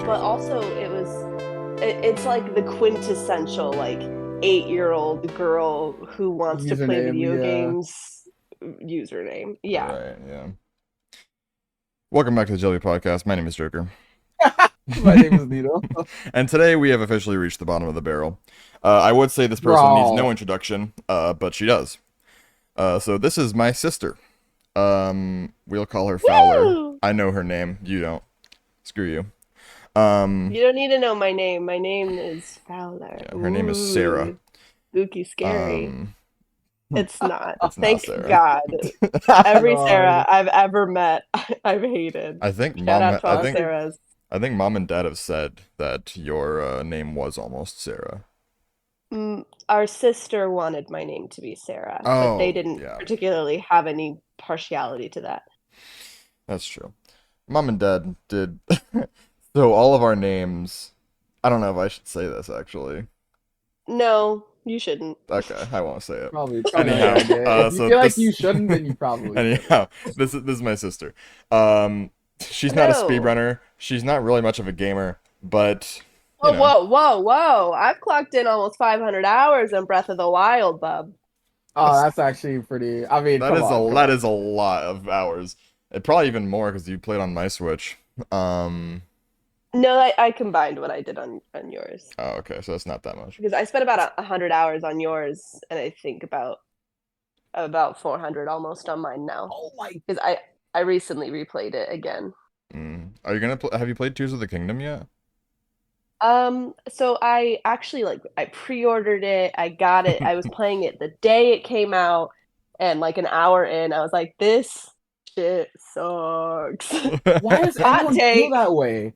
but also it's like the quintessential like 8-year-old girl who wants to play Username, video yeah. games username. Yeah. Right, yeah. Welcome back to the JLB podcast. My name is Joker. My name is Nito. And today we have officially reached the bottom of the barrel. I would say this person needs no Bro. introduction, but she does. So this is my sister. We'll call her Fowler. Woo! I know her name. You don't. Screw you. Um, You don't need to know my name. My name is Fowler. yeah, her name is Sarah. Ooh, spooky, scary. Um, It's not. it's not Thank Sarah. God. Every Sarah God. I've ever met, I've hated. I think Shout mom. out to I all think. Classic. Sarahs. I think mom and dad have said that your name was almost Sarah. Our sister wanted my name to be Sarah, but they Oh, didn't yeah, particularly have any partiality to that. that's true. Mom and dad did. So all of our names. I don't know if I should say this actually. No, you shouldn't. Okay, I won't say it. Probably a good Anyhow, idea. If you so feel like you this. shouldn't, then you probably shouldn't. Anyhow, this is my sister. Um, she's not a No. speedrunner. She's not really much of a gamer, but you Whoa, know, whoa, whoa, whoa. I've clocked in almost 500 hours in Breath of the Wild, bub. Oh, that's that's actually pretty. I mean, that come is on, a come that on. is a lot of hours. Probably even more because you played on my Switch. No, I combined what I did on yours Oh, okay, so that's not that much. because I spent about 100 hours on yours, and I think about 400 almost on mine now Oh my. because I recently replayed it again. Are you gonna have you played Tears of the Kingdom yet? So I actually like I pre-ordered it. I got it. I was playing it the day it came out, and like an hour in, I was like, "This shit sucks." Why does Hot everyone feel take. that way?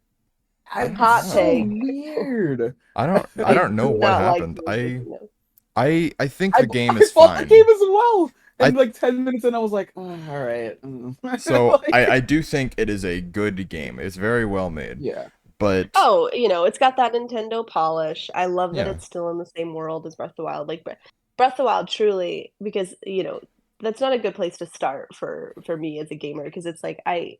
I It's don't Hot so know. take. weird. I I don't know do what not like happened. Tears of the Kingdom. I think I the game I is bought the fine. game as well, I and like 10 minutes in, I was like, oh, all right. so I Like, do think it is a good game. It's very well made, yeah. but Oh, it's got that Nintendo polish. I love that yeah, it's still in the same world as Breath of the Wild. Like Breath of the Wild truly, because that's not a good place to start for me as a gamer because it's like I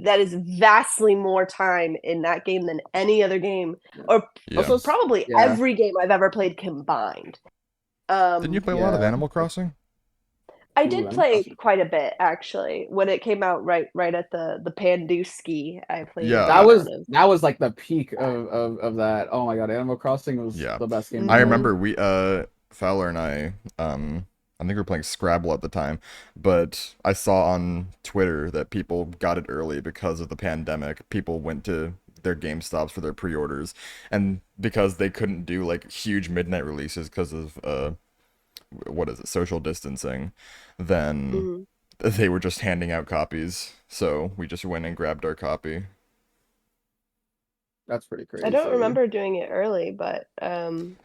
that is vastly more time in that game than any other game or yeah. Also, probably yeah, every game I've ever played combined. Didn't you Um play a lot of yeah. Animal Crossing? I Ooh, did Animal play Crossing. quite a bit actually. When it came out right at the Pandooski, I played a Yeah, good amount of That was like the peak that. of that. Oh my god, Animal Crossing was yeah. the best game I ever. Mhm. remember we Fowler and I think we were playing Scrabble at the time, but I saw on Twitter that people got it early because of the pandemic. People went to their GameStops for their pre-orders, and because they couldn't do like huge midnight releases because of what is it, social distancing, then Mhm. they were just handing out copies. So we just went and grabbed our copy. That's pretty I don't crazy. remember doing it early, but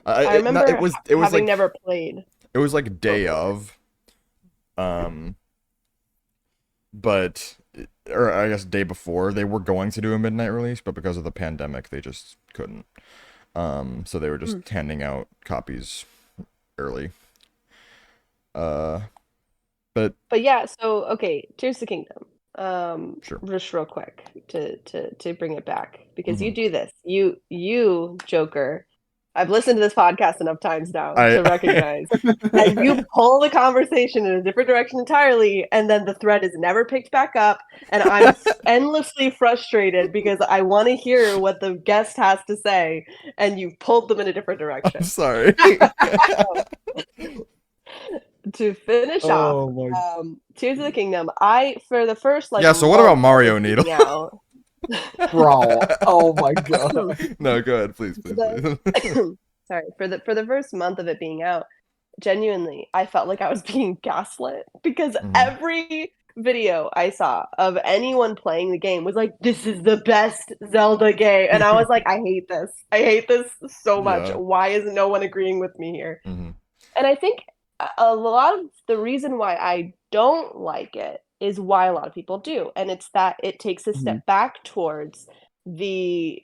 I I it, no, remember it was having like never played it was like day before. of, um, but or I guess day before they were going to do a midnight release, but because of the pandemic, they just couldn't. So they were Hmm. just handing out copies early. Uh, but But yeah, so okay, Tears of the Kingdom. sure. Just real quick to bring it back because you Hmm. do this. You Joker. I've listened to this podcast enough times now I to recognize that you pull the conversation in a different direction entirely, and then the thread is never picked back up, and I'm endlessly frustrated because I want to hear what the guest has to say, and you've pulled them in a different I'm direction. sorry. So, to finish off, Oh my. Tears of the Kingdom, I for the first like Yeah. So what about month of Mario it Needle? being out, Bro. Oh my god. No, go ahead, please, for please, the please. sorry for the first month of it being out, genuinely, I felt like I was being gaslit because Mhm. every video I saw of anyone playing the game was like, "This is the best Zelda game," and I was like, "I hate this. I hate this so much. Yeah. Why is no one agreeing with me here?" Hmm. And I think a lot of the reason why I don't like it is why a lot of people do, and it's that it takes a Mhm. step back towards the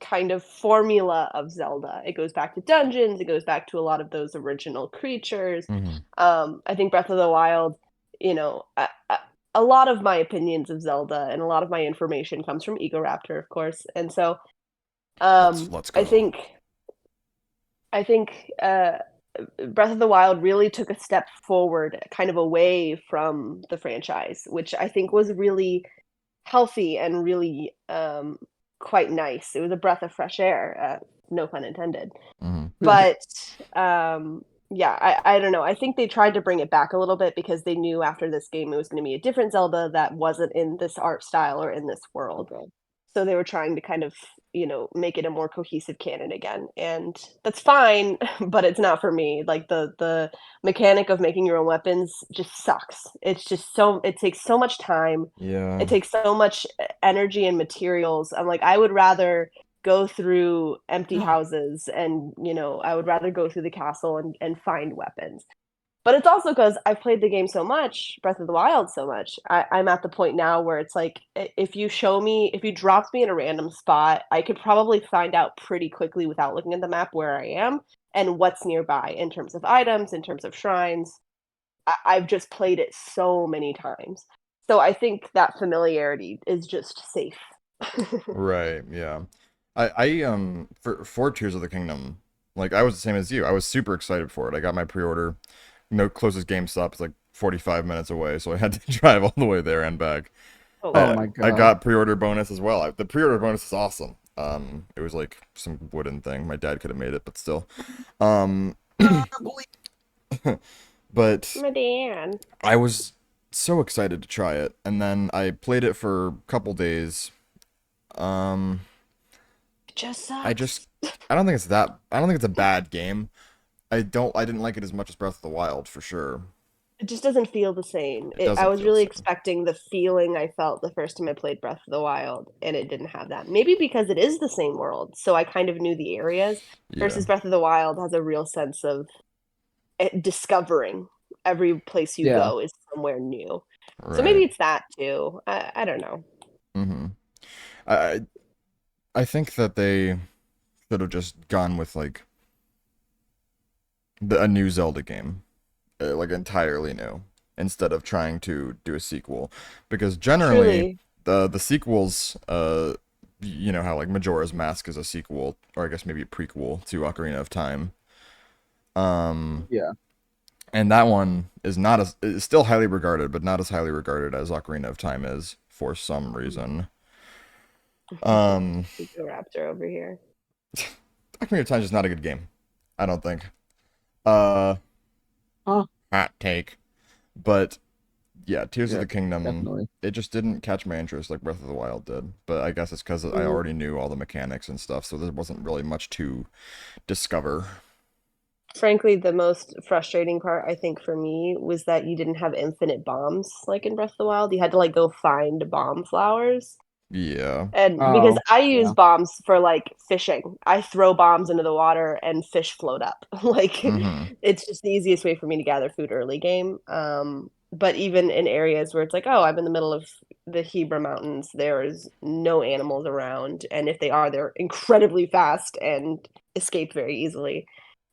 kind of formula of Zelda. It goes back to dungeons, it goes back to a lot of those original creatures. Hmm. I think Breath of the Wild, you know, a lot of my opinions of Zelda and a lot of my information comes from Egoraptor, of course. And so Let's I go. think I think Breath of the Wild really took a step forward, kind of away from the franchise, which I think was really healthy and really quite nice. It was a breath of fresh air, no pun intended. Hmm. But yeah, I don't know. I think they tried to bring it back a little bit because they knew after this game it was going to be a different Zelda that wasn't in this art style or in this world. Okay. So they were trying to kind of, make it a more cohesive canon again. And that's fine, but it's not for me. Like the mechanic of making your own weapons just sucks. It's just it takes so much time. It Yeah. takes so much energy and materials. I'm like, I would rather go through empty houses and, I would rather go through the castle and find weapons. But it's also because I've played the game so much, Breath of the Wild so much. I'm at the point now where it's like, if you dropped me in a random spot, I could probably find out pretty quickly without looking at the map where I am and what's nearby in terms of items, in terms of shrines. I've just played it so many times. So I think that familiarity is just safe. Right, yeah. For Tears of the Kingdom, like I was the same as you. I was super excited for it. I got my pre-order. No closest GameStop is like 45 minutes away, so I had to drive all the way there and back. Oh Oh I Lord. my I god. got pre-order bonus as well. The pre-order bonus is awesome. It was like some wooden thing. My dad could have made it, but still. Um, but My Dan. I was so excited to try it, and then I played it for a couple days. Um, It just I sucks. just I don't think it's a bad game. I didn't like it as much as Breath of the Wild for sure. It just doesn't feel the same. It I doesn't was feel the really same. expecting the feeling I felt the first time I played Breath of the Wild, and it didn't have that. Maybe because it is the same world, so I kind of knew the areas, Yeah. versus Breath of the Wild has a real sense of discovering. Every place you Yeah. go is somewhere new. So maybe Right. it's that too. I don't know. Mm-hmm. I I think that they should have just gone with like a new Zelda game, like entirely new, instead of trying to do a sequel, because generally Truly. the sequels, you know how like Majora's Mask is a sequel, or I guess maybe a prequel to Ocarina of Time. Um, Yeah. and that one is still highly regarded, but not as highly regarded as Ocarina of Time is for some reason. Um, Eco Raptor over here. Ocarina of Time is just not a good game. I don't think. Uh, Huh. Hot take. But yeah, Tears of Yeah, the Kingdom, definitely. it just didn't catch my interest like Breath of the Wild did. But I guess it's because I Mm. already knew all the mechanics and stuff, so there wasn't really much to discover. Frankly, the most frustrating part, I think, for me was that you didn't have infinite bombs like in Breath of the Wild. You had to like go find bomb flowers. Yeah. And because Oh, I use yeah. bombs for like fishing, I throw bombs into the water and fish float up. Like Mm-hmm. it's just the easiest way for me to gather food early game. But even in areas where it's like, oh, I'm in the middle of the Hebra Mountains, there's no animals around, and if they are, they're incredibly fast and escape very easily.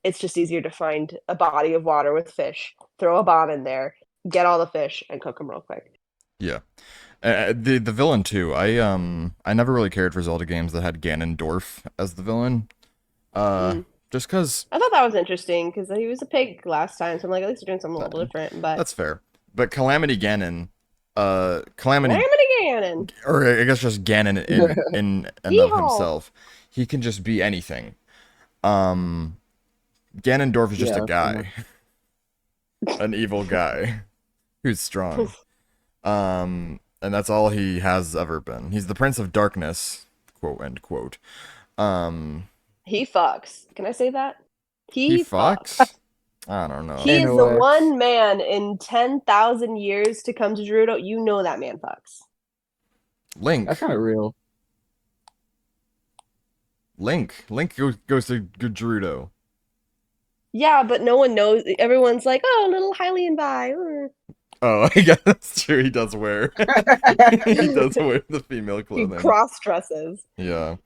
It's just easier to find a body of water with fish, throw a bomb in there, get all the fish, and cook them real quick. Yeah. The villain too. I never really cared for Zelda games that had Ganondorf as the villain. Uh, Mm. just 'cause I thought that was interesting because he was a pig last time, so I'm like, at least they're doing something a that, little different. But that's fair. But Calamity Ganon, Calamity Calamity, Ganon, or I guess just Ganon in and of yeehaw! himself, he can just be anything. Um, Ganondorf is just a Yeah, pretty much. guy, an evil guy who's strong. And that's all he has ever been. He's the Prince of Darkness, quote end quote. Um, He fucks. Can I say that? he He fucks. fucks. I don't know. He In is a the way. one man in 10,000 years to come to Gerudo. You know that man fucks. That's Link, kind of real. Link goes to Gerudo. Yeah, but no one knows. Everyone's like, oh, little Hylian Vi. Oh, I guess that's true. He does wear he does wear the female He clothing. cross dresses. Yeah,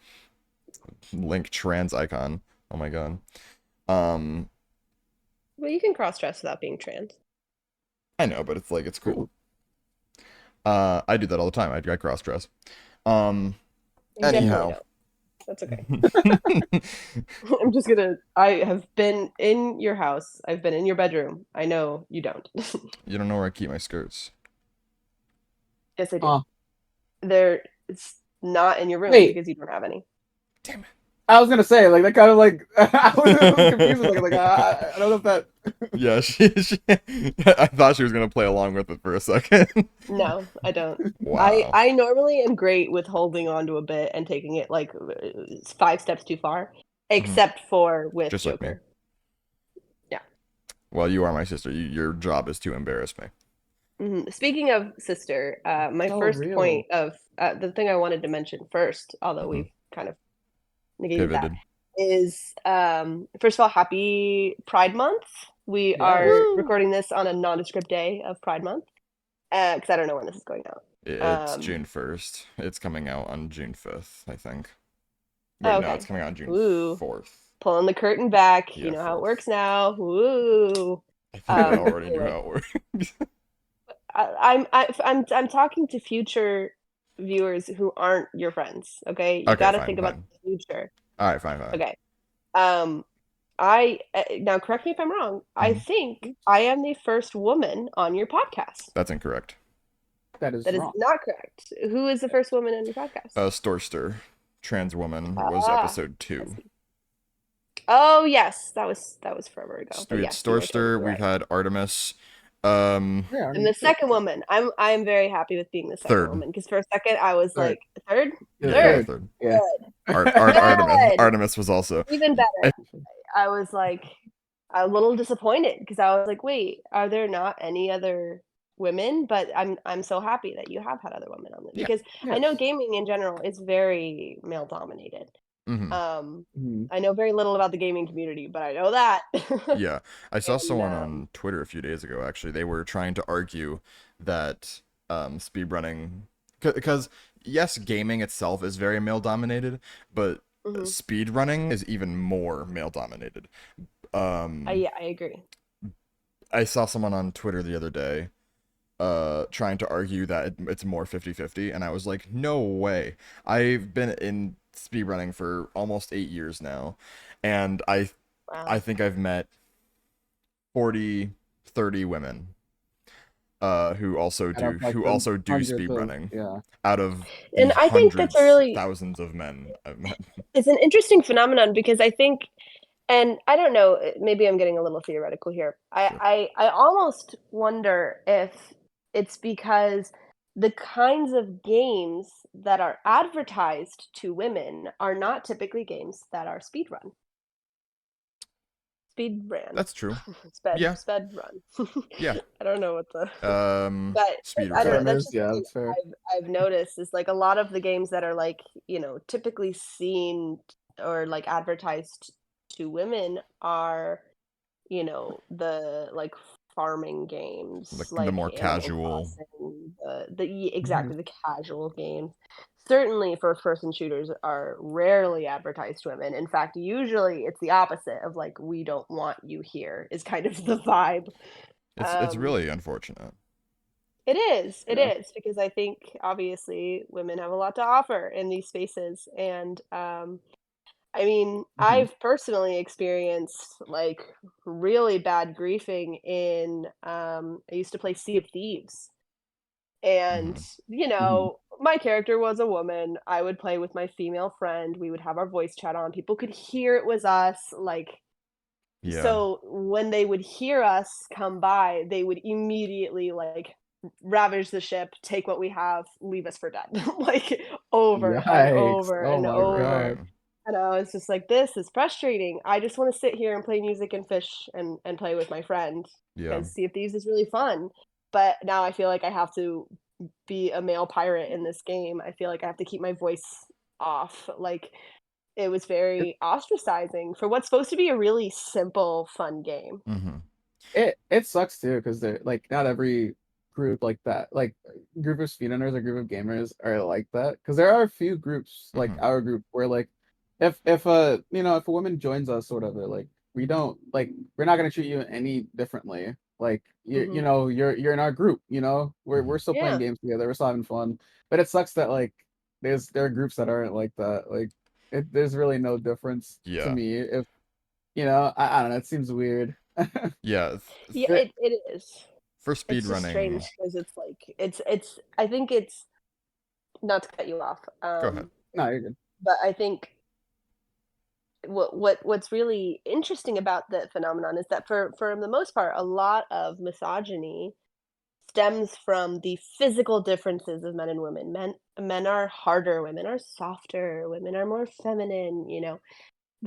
Link trans icon. Oh my god. Um, Well, you can cross dress without being trans. I know, but it's like it's cool. I do that all the time. I cross dress. Um, You definitely anyhow. don't. That's okay. I'm just gonna. I have been in your house. I've been in your bedroom. I know you don't. You don't know where I keep my skirts. Yes, I do. They're it's not in your room Wait. because you don't have any. Damn it. I was gonna say, like, that kind of like I was confused. Like I don't know if that. Yeah, she I thought she was gonna play along with it for a second. No, I don't. Wow. I normally am great with holding on to a bit and taking it like 5 steps too far, except for with Just like me. Joker. Yeah. Well, you are my sister. Your job is to embarrass me. Speaking of sister, my So first real. point of the thing I wanted to mention first, although Mhm. we've kind of negated that, Pivoted. is first of all, happy Pride Month. We Yes. are Woo! recording this on a nondescript day of Pride Month because I don't know when this is going out. It's June 1st. It's coming out on June 5th, I think. Oh, Wait, no, okay. it's coming out on June Ooh. 4th. Pulling the curtain back. Yeah, You know how it 4th. works now. Woo. I think I already knew Anyway, how it works. I'm talking to future viewers who aren't your friends. Okay, you Okay, got to fine, think about fine. the future. All right, fine, fine. Okay. I now correct me if I'm wrong. I Mhm. think I am the first woman on your podcast. That's incorrect. That is That is wrong. not correct. Who is the first woman on your podcast? Storster, trans woman, was Ah, episode I 2. see. Oh yes, that was forever ago. But We had yes, you are Storster. totally We've right. had Artemis. Yeah. And the second woman, I am very happy with being the second Third. woman because for a second I was Third. like third, Yeah, Yeah, third, third. third. Yeah. good, Artemis. good, Artemis was also. even better. I was like a little disappointed because I was like, wait, are there not any other women? But I'm so happy that you have had other women on this Yeah. because Yes. I know gaming in general is very male dominated. Mm-hmm. I know very little about the gaming community, but I know that. Yeah, I saw And someone on Twitter a few days ago. Actually, they were trying to argue that speedrunning, because yes, gaming itself is very male dominated, but mhm. speedrunning is even more male dominated. Yeah, I agree. I saw someone on Twitter the other day trying to argue that it's more 50-50, and I was like, no way. I've been in speedrunning for almost 8 years now, and I Wow. think I've met 40, 30 women who also Out of, like, do hundreds of speedrunning yeah. out of the And I think that's a hundreds, really thousands of men I've met. it's an interesting phenomenon because I think and I don't know, maybe I'm getting a little theoretical here. Sure. I almost wonder if it's because the kinds of games that are advertised to women are not typically games that are speedrun. Speed ran. That's true. Sped Yeah. sped run. Yeah. I don't know what the but Speed I don't know, run. that's Term is, just yeah, something that's fair. I've noticed is, like, a lot of the games that are, like, typically seen or, like, advertised to women are, the, like, farming games, The like more Animal casual. Crossing, the Mhm. exactly, the casual games. Certainly, first-person shooters are rarely advertised to women. In fact, usually it's the opposite of, like, "We don't want you here," is kind of the vibe. It's Um really unfortunate. it Yeah. is, because I think, obviously, women have a lot to offer in these spaces, and, I mean, Mhm. I've personally experienced, like, really bad griefing in, I used to play Sea of Thieves, and, Hmm. Mhm. my character was a woman, I would play with my female friend, we would have our voice chat on, people could hear it was us, like Yeah. so when they would hear us come by, they would immediately, like, ravage the ship, take what we have, leave us for dead, like, over and Yikes. over Oh and my Right. over, god. and I was just like, "This is frustrating, I just wanna sit here and play music and fish and play with my friend, Yeah. because Sea of Thieves is really fun." But now I feel like I have to be a male pirate in this game, I feel like I have to keep my voice off, like, it was It very ostracizing for what's supposed to be a really simple, fun game. Hmm. it sucks too because they're like not every group like that, like group of speedrunners or group of gamers are like that. Because there are a few groups like Hmm. our group where like if if a woman joins us or whatever, like we don't like we're not gonna treat you any differently Like you Mhm. know, you're in our group, you know? Mhm. We're still playing Yeah. games together, we're still having fun. But it sucks that like there are groups that aren't like that. Like there's really no difference to Yeah. me if you know, I don't know, it seems weird. Yeah. Yeah, It, it is. For It's just speedrunning, strange because it's like it's I think it's not to cut you off, go ahead. no, you're good. but I think what's really interesting about the phenomenon is that for the most part, a lot of misogyny stems from the physical differences of men and women. Men are harder, women are softer, women are more feminine, you know.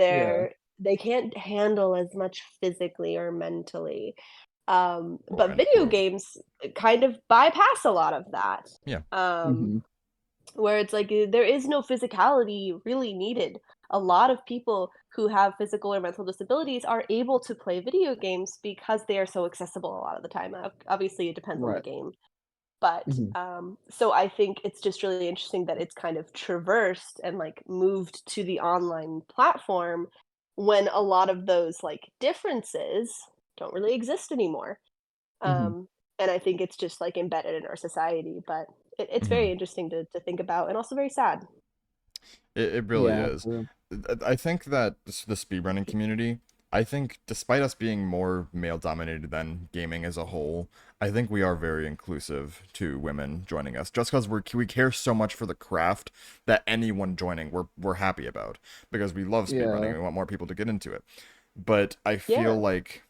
Yeah. They can't handle as much physically or mentally. Quote But video unquote. games kind of bypass a lot of that. Yeah. Um, Hmm. where it's like there is no physicality really needed. A lot of people who have physical or mental disabilities are able to play video games because they are so accessible a lot of the time. Obviously, it depends on the Right. game. But Hmm. so I think it's just really interesting that it's kind of traversed and like moved to the online platform when a lot of those like differences don't really exist anymore. Hmm. Um, and I think it's just like embedded in our society, but it's Hmm. very interesting to think about and also very sad. It really Yeah, is. true. I think that the speedrunning community, I think despite us being more male dominated than gaming as a whole, I think we are very inclusive to women joining us. Just because we care so much for the craft that anyone joining we're happy about because we love speedrunning Yeah. and we want more people to get into it. But I feel Yeah. like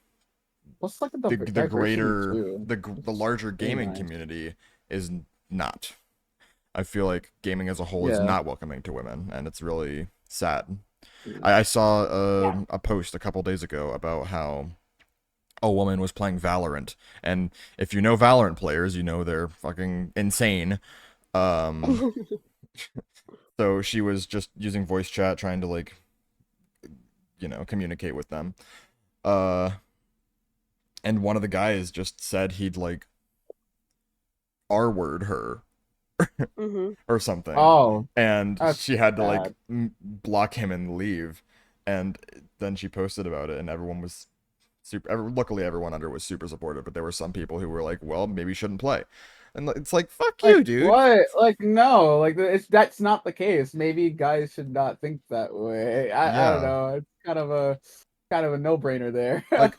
What's like the the diversity greater too? the It's larger really gaming nice. community is not. I feel like gaming as a whole is Yeah. not welcoming to women, and it's really sad. Yeah. I saw Yeah. a post a couple days ago about how a woman was playing Valorant, and if you know Valorant players, you know they're fucking insane. Um, so she was just using voice chat, trying to like, communicate with them. Uh, and one of the guys just said he'd like R-word her Mhm. or something, Oh, and that's she had to like bad. block him and leave. And then she posted about it, and everyone was luckily everyone under was super supportive, but there were some people who were like, well, maybe you shouldn't play. And it's like, fuck Like you, dude. what? Like no, like it's that's not the case. Maybe guys should not think that way. I don't Yeah. know. It's kind of a no-brainer there. Like,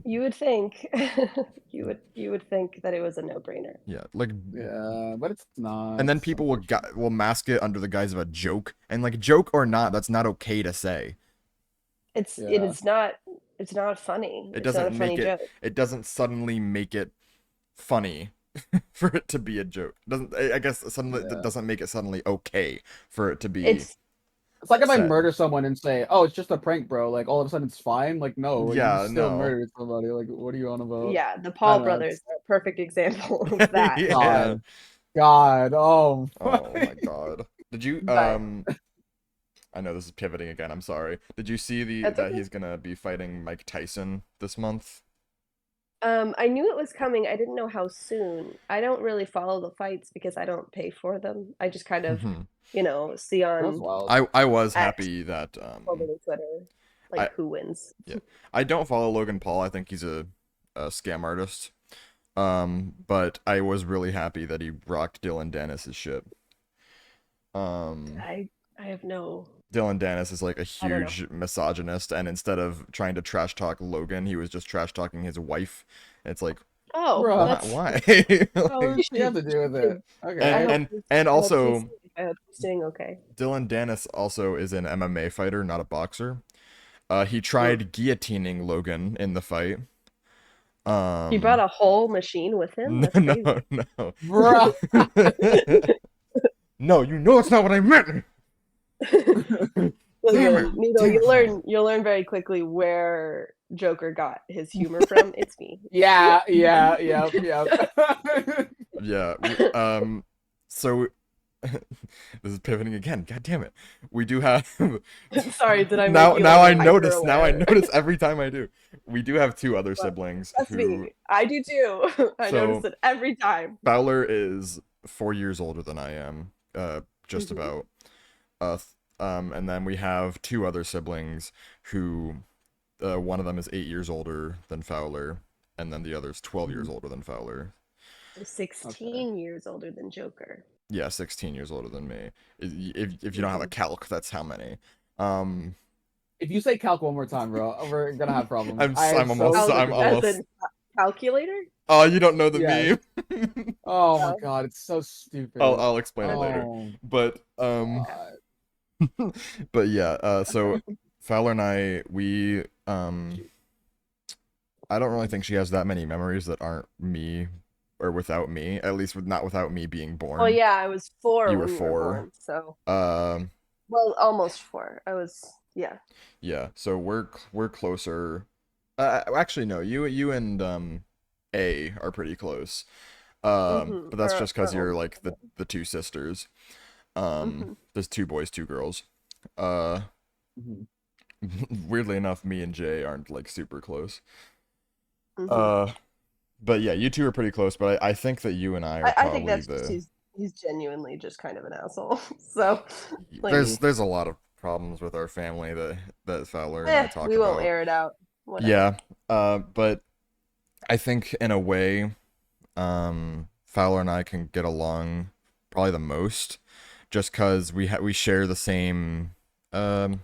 You would think you would think that it was a no-brainer. yeah, like, Yeah, but it's and not, then people unfortunately. will mask it under the guise of a joke, and like, joke or not, that's not okay to say. Yeah. It's not funny. It It's not a doesn't funny make it. joke. It doesn't suddenly make it funny for it to be a joke. Doesn't I guess suddenly that Yeah. doesn't make it suddenly okay for it to be It's It's like if I said. murder someone and say, "Oh, it's just a prank, bro." Like all of a sudden it's fine. Like no, like you Yeah, still no. murdered somebody. Like what are you on about? yeah, the I Paul don't know. brothers It's are a perfect example of that. Yeah. God, God. Oh, Oh my god. Did you But I know this is pivoting again, I'm sorry. Did you see the that's that okay. he's gonna be fighting Mike Tyson this month? I knew it was coming. I didn't know how soon. I don't really follow the fights because I don't pay for them. I just kind of, see that's on wild. I was X, happy that formerly Twitter, I like who wins. yeah. I don't follow Logan Paul. I think he's a scam artist. But I was really happy that he rocked Dylan Dennis's shit. Um I have no. Dylan Dennis is like a I don't know. huge misogynist, and instead of trying to trash talk Logan, he was just trash talking his wife. And it's like, Oh, well, Bruh, that's why? what Like, does she have to do with it? and I Okay. hope and he's, and I hope he's also I hope he's doing okay. Dylan Dennis also is an MMA fighter, not a boxer. He Mm. tried guillotining Logan in the fight. He brought Um, a whole machine with him. no, That's no, crazy. no. Bruh. No, you know it's not what I meant. Damn it! Listen, Needle, Damn it, Fowler. you'll learn very quickly where Joker got his humor from. It's me. Yeah, yeah, yep, yep. Yeah. So this is pivoting again. God damn it. We do have Sorry, did I make now. you Now like I hyper notice. Now I aware? notice every time I do. We do have two other But siblings trust who. me, I do too. I notice So it every time. Fowler is 4 years older than I am. Just Mhm. about. And then we have two other siblings who, one of them is 8 years older than Fowler, and then the other's 12 years older than Fowler. So 16 years older than Joker. Yeah, 16 years older than me. If you don't have a Mhm. calc, that's how many. Um, If you say calc one more time, bro, we're gonna have problems. I'm almost I'm As almost. in calculator? Oh, you don't know the Yes. meme. Oh my No. god, it's so I'll stupid. I'll explain it later. Oh But god. but yeah, so Fowler and we I don't really think she has that many memories that aren't me or without me, at least not without me being Oh born. yeah, I was 4 You were when you were 4. born. So, Um well, almost 4. I was, yeah. yeah, so we're closer. Actually no, you and A are pretty close. But that's just cuz Or you're older. like the two sisters. Mhm. There's 2 boys, 2 girls. Uh Mhm. weirdly enough, me and Jay aren't like super close. Mhm. Uh but yeah, you two are pretty close, but I think that you and I are I think probably that's just the he's genuinely just kind of an asshole. So, like, Maybe. there's a lot of problems with our family that Fowler and I talk we won't about. air it out. Whatever. Yeah. But I think in a way, Fowler and I can get along probably the most, just because we share the same. Um,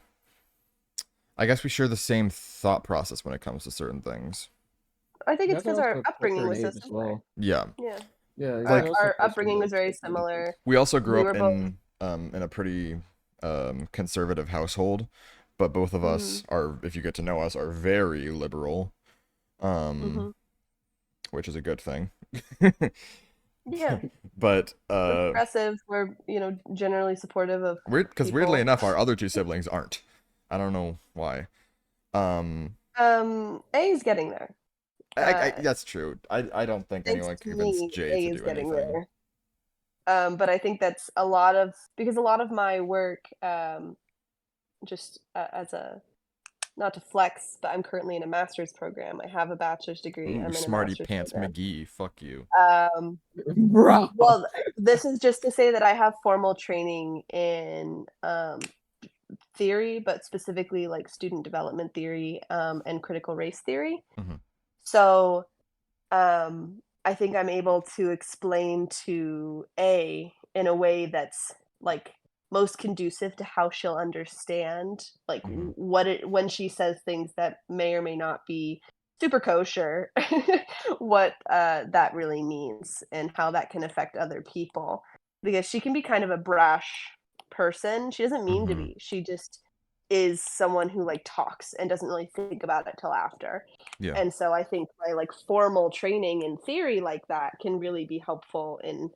I guess we share the same thought process when it comes to certain things. I think You it's guys are because our also upbringing closer in was so age as similar. well. Yeah. Yeah. Yeah, you guys are Like also Our closer in upbringing was age. very Which is good. similar. we also grew We up were both. in a pretty conservative household, but both of us Mhm. are, if you get to know us, are very liberal. Um, Mhm. which is a good thing. Yeah. But We're progressive. We're, generally supportive of because weirdly people. enough, our other 2 siblings aren't. I don't know why. Um, A is getting there. that's true. I don't think Thanks anyone to can convince me, Jay A to is do getting anything. there. But I think that's because a lot of my work, just as a not to flex, but I'm currently in a master's program. I have a bachelor's degree. Ooh, I'm in a smarty master's pants program. McGee. Fuck you. Um, Bro. well, this is just to say that I have formal training in theory, but specifically like student development theory and critical race theory. Mhm. So I think I'm able to explain to A in a way that's like most conducive to how she'll understand like Mhm. when she says things that may or may not be super kosher, what that really means and how that can affect other people. Because she can be kind of a brash person. She doesn't mean to Mhm. be. She just is someone who like talks and doesn't really think about it till after. Yeah. And so I think my like formal training in theory like that can really be helpful in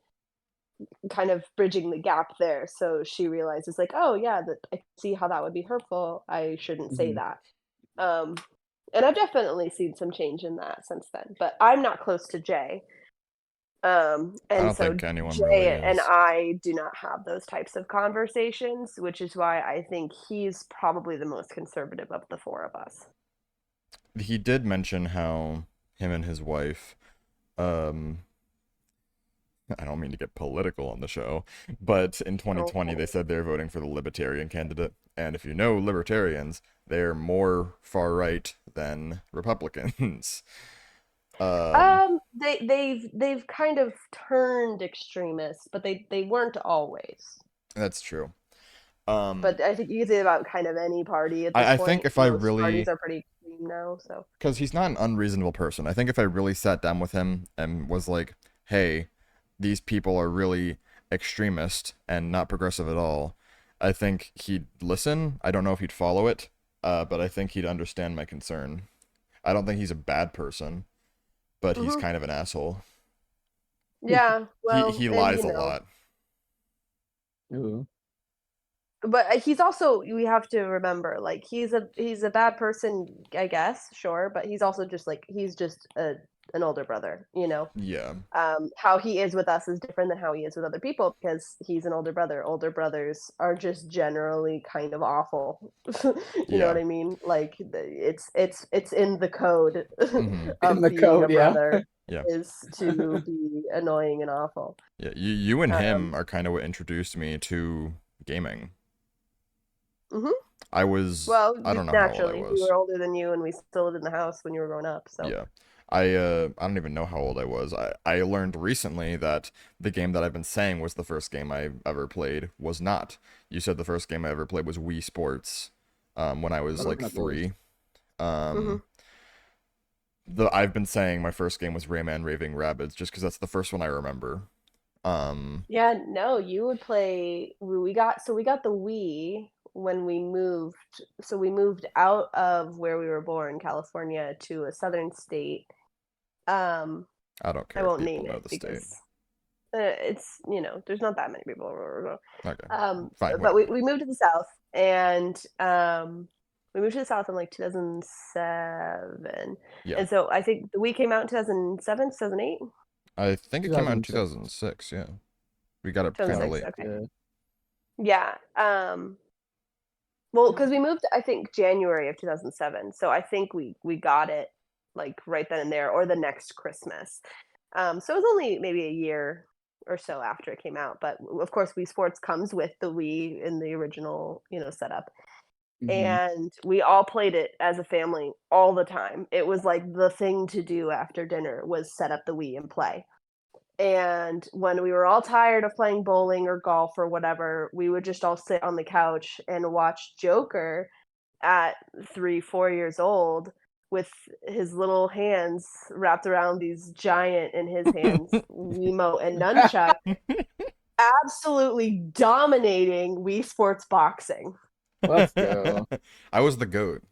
kind of bridging the gap there. So she realizes like, oh yeah, that I see how that would be hurtful. I shouldn't say Mhm. that. Um, and I've definitely seen some change in that since then. But I'm not close to Jay. I And don't so think anyone really Jay and is. I do not have those types of conversations, which is why I think he's probably the most conservative of the 4 of us. He did mention how him and his wife, um, I don't mean to get political on the show, but in 2020 they Oh. said they're voting for the Libertarian candidate. And if you know libertarians, they're more far right than Republicans. They've kind of turned extremists, but they weren't always. That's true. But I think you can say about kind of any party at this I think point. if I Most parties really, are pretty extreme now, so. because he's not an unreasonable person. I think if I really sat down with him and was like, hey, these people are really extremist and not progressive at all, I think he'd listen. I don't know if he'd follow it, but I think he'd understand my concern. I don't think he's a bad person, but he's Mhm. kind of an asshole. Yeah, well, He and, lies a lot. Ooh. but he's also we have to remember, like, he's a bad person, I guess, sure, but he's also just, like he's just an older brother, you know? Yeah. How he is with us is different than how he is with other people because he's an older brother. Older brothers are just generally kind of awful. You know what Yeah. I mean? Like it's in the code Hmm. In of the being a code, yeah. brother Yeah. is to be annoying and awful. Yeah. You and Um, him are kind of what introduced me to gaming. mhm. I was, Well, I don't know how old I naturally, we was. were older than you, and we still lived in the house when you were growing up. So Yeah. I don't even know how old I was. I learned recently that the game that I've been saying was the first game I ever played was not. You said the first game I ever played was Wii Sports, when I was like That was. 3. Hmm. Um, I've been saying my first game was Rayman Raving Rabbids just because that's the first one I remember. Um, Yeah, no, you would play. We got the Wii when we moved. So we moved out of where we were born, California, to a southern state. Um, I don't I care if won't people name know it the state. because it's there's not that many people. Okay, Um, fine, but whatever. we moved to the south, and we moved to the south in like 2007, Yeah, and so I think the Wii came out in 2007, 2008, I think it came out in 2006. 2006. Yeah, we got it kind of 2006. late. Okay, Yeah. yeah. Well, because we moved, I think January of 2007, so I think we got it like right then and there, or the next Christmas. So it was only maybe a year or so after it came out, but of course, Wii Sports comes with the Wii in the original, setup, Hmm. and we all played it as a family all the time. It was like the thing to do after dinner was set up the Wii and play. And when we were all tired of playing bowling or golf or whatever, we would just all sit on the couch and watch Joker at 3, 4 years old with his little hands wrapped around these giant in his hands, Wiimote and nunchuck, absolutely dominating Wii Sports boxing. Let's go. I was the goat,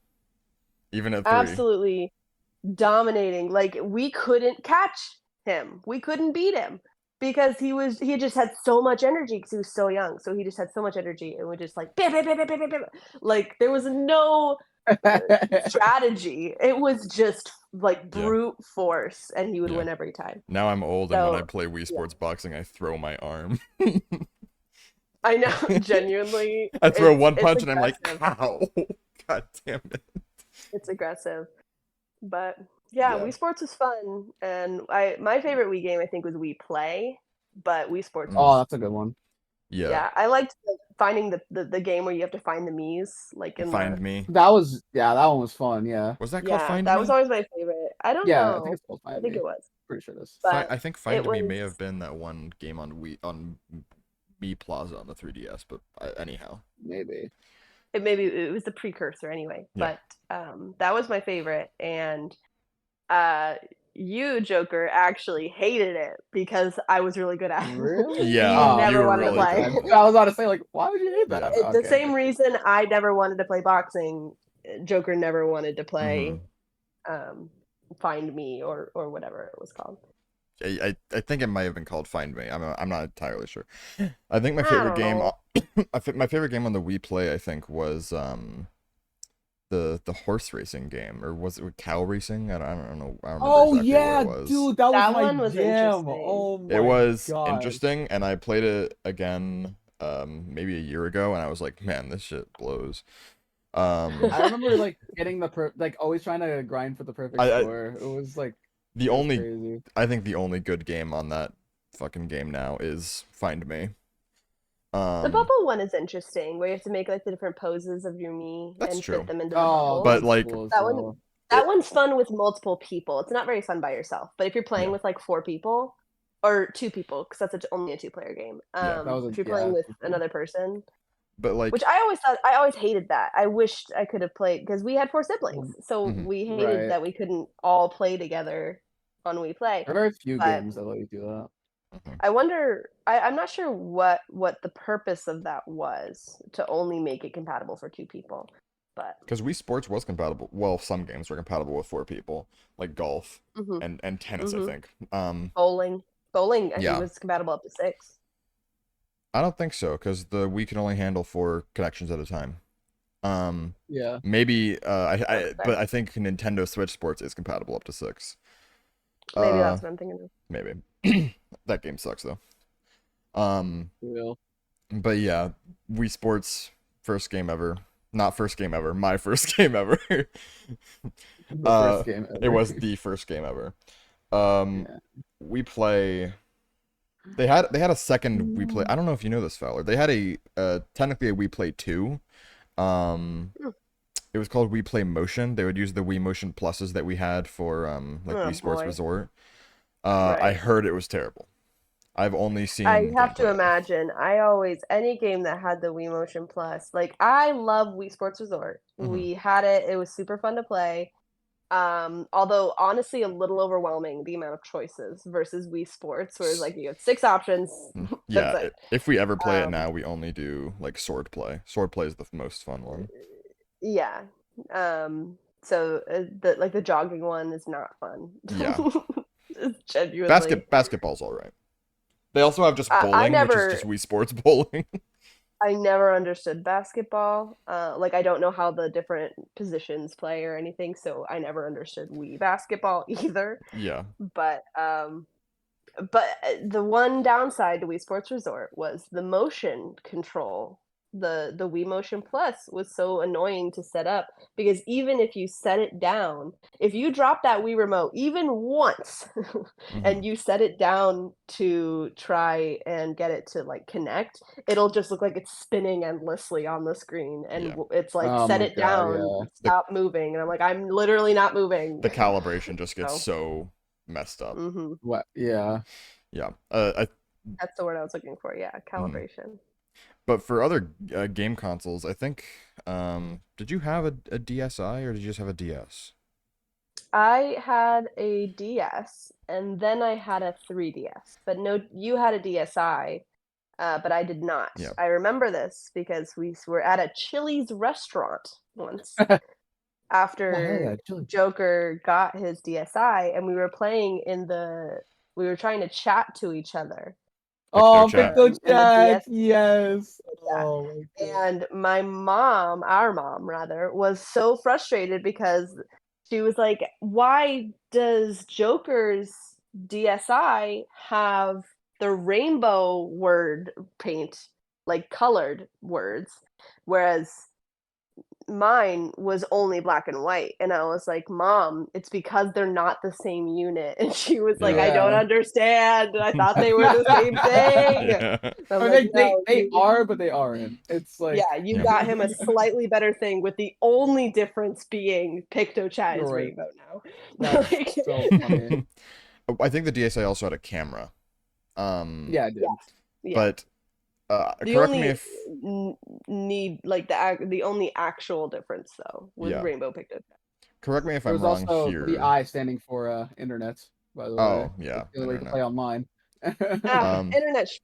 even at 3. Absolutely dominating. Like we couldn't catch him. We couldn't beat him because he just had so much energy because he was so young. So he just had so much energy and we just like bam, bam, bam, bam, bam, bam, bam. Like there was no strategy. It was just like Yeah. brute force and he would Yeah. win every time. Now I'm old, and when I So play Wii yeah. Sports Boxing, I throw my arm. I know genuinely I throw one it's punch, and I'm like, aggressive. ow! God damn it. It's aggressive. But yeah, Yeah. Wii Sports was fun, and I my favorite Wii game I think was Wii Play, but Wii Sports Mm. Oh, was that's a good one. Yeah. yeah. I liked finding the game where you have to find the Mii's, like in Find the Me. That was that one was fun. Yeah. Was that called yeah. Find That was Me? always my favorite. I don't Yeah, I think know. it's called I Find think Me. it was, Pretty sure it is. but I think it Find Me was may have been that one game on Wii on Me Plaza on the 3DS, but anyhow. Maybe. it was the precursor anyway. Yeah. But that was my favorite, and uh, you Joker actually hated it because I was really good at it. Really? Yeah, You Oh, you never were wanted to really play. good I, at it. I was about to say, like, why would you hate that? Yeah. The Okay. same reason I never wanted to play boxing, Joker never wanted to Mm-hmm. play Find Me or whatever it was called. I think it might have been called Find Me. I'm not entirely sure. I think my I favorite don't game, know. my favorite game on the Wii Play, I think, was the horse racing game, or was it cow racing? I don't know. I don't remember Oh exactly what it yeah, was. dude, that was That my one was jam. interesting. Oh It my was god. interesting, and I played it again, maybe a year ago, and I was like, man, this shit blows. I remember like getting like always trying to grind for the perfect I score. It was like the it was only crazy. I think the only good game on that fucking game now is Find Me. The Um, bubble one is interesting, where you have to make like the different poses of your me that's and fit true, them into the Oh, that but bubbles. was like cool as That one well. that it, one's fun with multiple people. It's not very fun by yourself, but if you're playing yeah, with like 4 people or 2 people, because that's only a 2-player game. yeah, That was If you're playing yeah, with super. another person, but which like, I always hated that. I wished I could have played because we had 4 siblings, Well, so mhm. we hated right. that we couldn't all play together on We Play. There are very few But games that let you do that. Mhm. I wonder. I'm not sure what the purpose of that was to only make it compatible for 2 people, but Because Wii Sports was compatible. Well, some games were compatible with 4 people, like golf hmm and tennis, I hmm think. bowling I think Yeah, was compatible up to 6. I don't think so, because the Wii can only handle 4 connections at a time. Um, Yeah. maybe That makes but sense. I think Nintendo Switch Sports is compatible up to 6. Maybe Uh, that's what I'm thinking of. maybe. That game sucks though. Um, Real. but yeah, Wii Sports first game ever. Not first game ever. My first game ever. The uh, first game it ever. was the first game ever. Um, Yeah. we play. They had a second We Play. I don't know if you know this, Fowler. They had a technically a We Play 2. Um, Hmm. It was called We Play Motion. They would use the Wii Motion Pluses that we had for like Oh Wii Sports boy. Resort. I Right. heard it was terrible. I've only I seen have to gameplay. imagine. I always any game that had the Wii Motion Plus, like I love Wii Sports Resort. Hmm. We had it. It was super fun to play. Although honestly a little overwhelming the amount of choices versus Wii Sports, where it's like you have 6 options. That's Yeah, it. if we ever play it Um, now, we only do like sword play. Sword play is the most fun one. yeah. So the jogging one is not fun. Yeah, It's genuinely. basketball's all right. They also have just I bowling, which is never just Wii Sports bowling. I never understood basketball. Like I don't know how the different positions play or anything, so I never understood Wii basketball either. Yeah. But the one downside to Wii Sports Resort was the motion control. The Wii Motion Plus was so annoying to set up because even if you set it down, if you drop that Wii remote even once Hmm. and you set it down to try and get it to like connect, it'll just look like it's spinning endlessly on the screen and Yeah. it's like Oh set my it god, down, yeah. The stop moving, and I'm like I'm literally not moving. the calibration just gets So, so messed up. What? Yeah. Yeah. that's the word I was looking for. Yeah, Mhm. calibration. But for other game consoles, I think did you have a DSi or did you just have a DS? I had a DS and then I had a 3DS. But no, you had a DSi, but I did not. Yeah. I remember this because we were at a Chili's restaurant once Oh hell after yeah, chili. Joker got his DSi and we were playing we were trying to chat to each other Picto Oh, chat. Picto in the Chat, DS. yes. Yeah. Oh my god. And my mom, our mom rather, was so frustrated because she was like, "Why does Joker's DSi have the rainbow word paint, like colored words, whereas mine was only black and white?" And I was like, "Mom, it's because they're not the same unit." And she was like, Yeah. "I don't Yeah. understand. I thought they were the same thing." Yeah. I'm I like, mean, "No, they are, but they aren't. It's like yeah, you Yeah. got him a slightly better thing with the only difference being PictoChat you're is right. rainbow now." That's Like, so funny. I think the DSi also had a camera. Yeah, I yeah, did. yeah. But The correct me only if need like the only actual difference though was yeah. rainbow PictoChat. Correct me if There I'm was wrong also the here. I standing for internet, by the way. Oh, yeah, That's the only way to internet. play online. Ah, Um,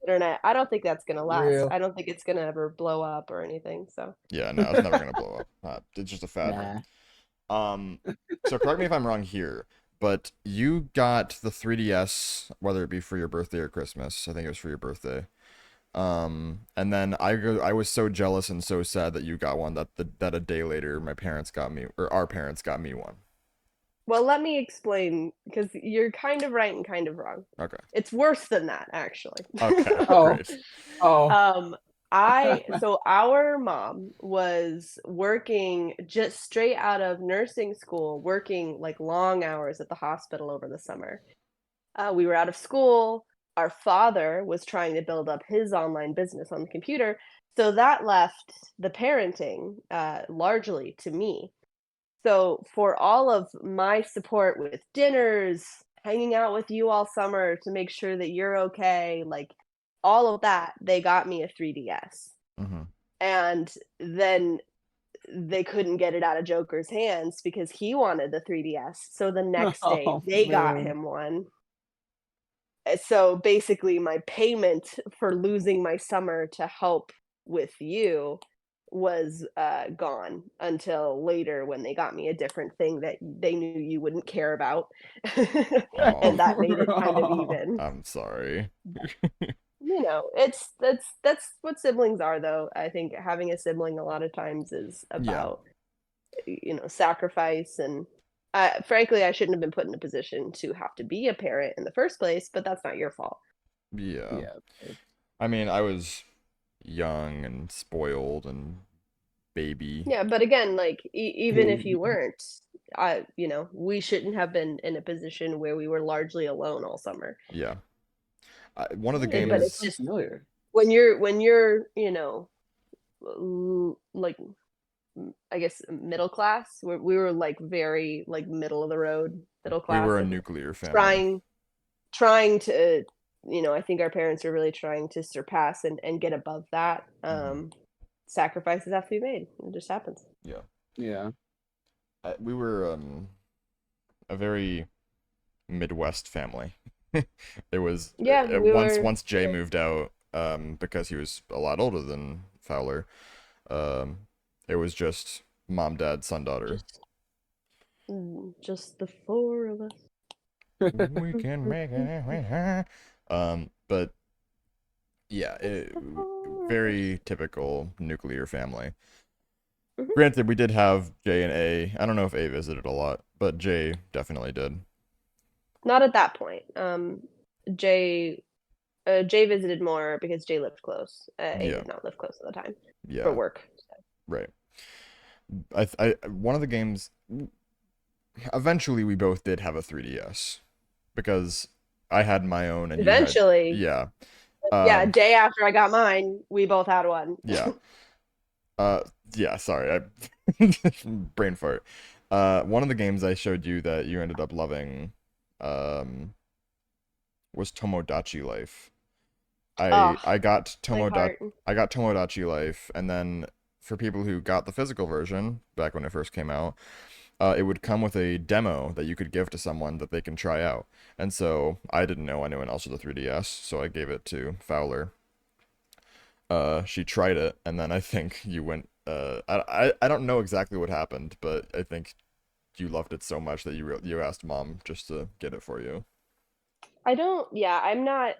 internet. I don't think that's gonna last. Real. I don't think it's gonna ever blow up or anything. So yeah, no, it's never gonna blow up. It's just a fad. Nah. Um, so correct me if I'm wrong here, but you got the 3DS, whether it be for your birthday or Christmas. I think it was for your birthday. And then I was so jealous and so sad that you got one that a day later my parents got me, or our parents got me one. well, let me explain because you're kind of right and kind of wrong. Okay. It's worse than that, actually. Okay. Oh. Great. Oh. um, so our mom was working just straight out of nursing school, working like long hours at the hospital over the summer. We were out of school. Our father was trying to build up his online business on the computer. So that left the parenting largely to me. So for all of my support with dinners, hanging out with you all summer to make sure that you're okay, like all of that, they got me a 3DS. Mm-hmm. And then they couldn't get it out of Joker's hands because he wanted the 3DS. So the next day Oh they got man. him one. So basically my payment for losing my summer to help with you was gone until later when they got me a different thing that they knew you wouldn't care about. Oh, And that made it kind of Bro. even. I'm sorry. You know, it's that's what siblings are though. I think having a sibling a lot of times is Yeah. about sacrifice and frankly I shouldn't have been put in a position to have to be a parent in the first place, but that's not your fault. Yeah. Yeah. I mean, I was young and spoiled and baby. Yeah, but again, like even if you Baby. weren't, we shouldn't have been in a position where we were largely alone all summer. Yeah. One of the But That it's games. sounds just familiar. when you're like I guess middle class. We were like very like middle of the road, middle We class, were a and nuclear family. trying to, I think our parents are really trying to surpass and get above that. Sacrifices have to be made. It just happens. Yeah. Yeah. We were a very Midwest family. It was Yeah, we were. once Jay moved out, because he was a lot older than Fowler. Um, it was just mom, dad, son, daughter. Just the four of us. We can make it. But yeah, Just the four of us. very typical nuclear family. Mhm. Granted, we did have J and A. I don't know if A visited a lot, but J definitely did. Not at that point. Jay, Jay visited more because Jay lived close. A Yeah, did not live close at the time for yeah, work. right. One of the games. Eventually, we both did have a 3DS because I had my own and you had, Eventually, yeah, yeah, a um, day after I got mine, we both had one. yeah, uh, yeah. Sorry, I brain fart. One of the games I showed you that you ended up loving, um, was Tomodachi Life. Oh, I got my heart. Tomodachi Life, and then for people who got the physical version back when it first came out, it would come with a demo that you could give to someone that they can try out. And so I didn't know anyone else with a 3DS, so I gave it to Fowler. She tried it, and then I think you went. I don't know exactly what happened, but I think you loved it so much that you asked mom just to get it for you. I don't. Yeah, I'm not.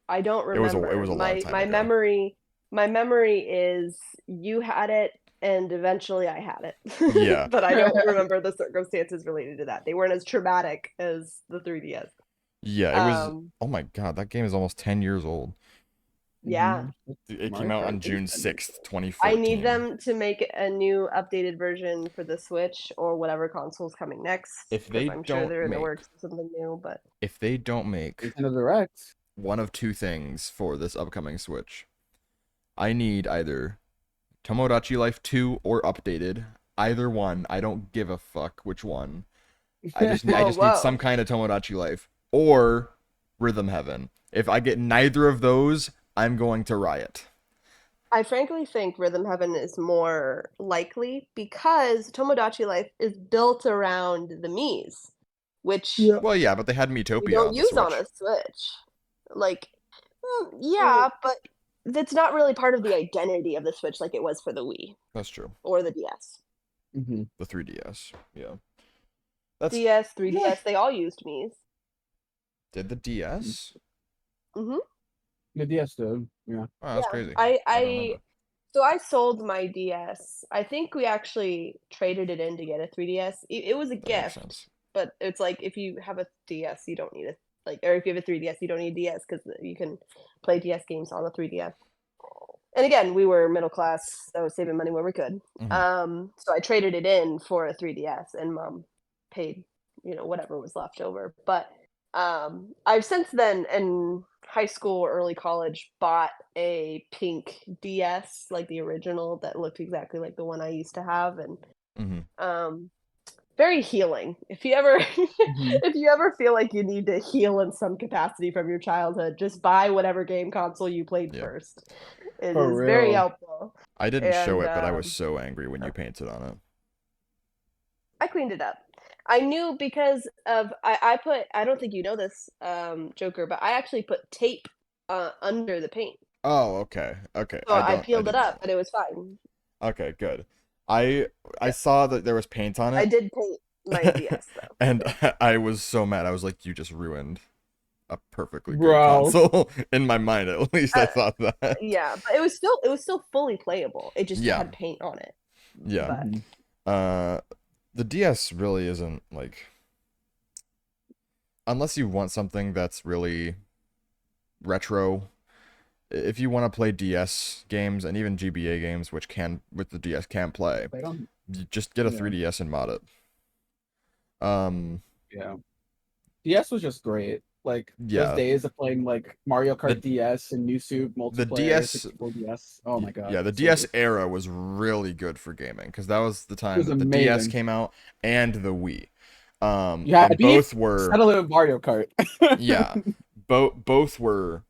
I don't It remember. was a long time My ago. memory. My memory is you had it, and eventually I had it, Yeah, but I don't remember the circumstances related to that. They weren't as traumatic as the 3DS. yeah. It was. Um, Oh my God, that game is almost 10 years old. yeah, It came Mario out Kart on is June 10 years 6th, old. I need 2014. them to make a new updated version for the Switch or whatever console's coming next, If because they I'm sure don't they're in the make works of something new. But if they don't make Nintendo Direct. one of two things for this upcoming Switch, I need either Tomodachi Life 2 or updated. Either one. I don't give a fuck which one. I whoa, just need some whoa. kind of Tomodachi Life or Rhythm Heaven. If I get neither of those, I'm going to riot. I frankly think Rhythm Heaven is more likely because Tomodachi Life is built around the Mii's, which Yeah. Well, yeah, but they had you Miitopia don't on the use on Switch. a Switch. Like, yeah, but that's not really part of the identity of the Switch like it was for the Wii That's true. or the DS. Mm-hmm. The 3DS. Yeah. That's DS, Yeah. 3DS, they all used Mii's. Did the DS? Hmm. The DS did. Yeah. Oh, that's Yeah, crazy. I, I don't I, remember. so I sold my DS. I think we actually traded it in to get a 3DS. It was a That makes gift, sense. but it's like if you have a DS, you don't need a like, or if you have a 3DS, you don't need a DS because you can play DS games on the 3DS. And again, we were middle class, so saving money where we could. Hmm. So I traded it in for a 3DS, and mom paid, whatever was left over. But I've since then, in high school or early college, bought a pink DS, like the original, that looked exactly like the one I used to have, and Hmm. um, very healing. If you ever Mm-hmm. if you ever feel like you need to heal in some capacity from your childhood, just buy whatever game console you played Yeah. first. It For is very real. helpful. I didn't show And it, but I was so angry when you painted on it. I cleaned it up. I knew because of I put I don't think you know this, Joker, but I actually put tape under the paint. Oh, okay. Okay. So I I peeled it didn't know up that. and it was fine. Okay, good. I I Yeah. saw that there was paint on I it, did paint my DS though. and Yeah. I was so mad. I was like, you just ruined a perfectly good Bro. console. In my mind, at least I Uh, thought that. yeah, but it was still fully playable. It just Yeah, had paint on it. yeah. But Mm-hmm. Uh, the DS really isn't like, unless you want something that's really retro. If you want to play DS games and even GBA games, which can with the DS can play, They don't. you just get a Yeah. 3DS and mod it. Um, Yeah. DS was just great. Like those Yeah, days of playing like Mario Kart the DS and New Soup the multiplayer, DS 64 DS. Oh my god, yeah, the so DS good. era was really good for gaming because that was the It time was that the DS amazing. came out and the Wii. Yeah, And be both were settle it with Mario Kart. yeah, both were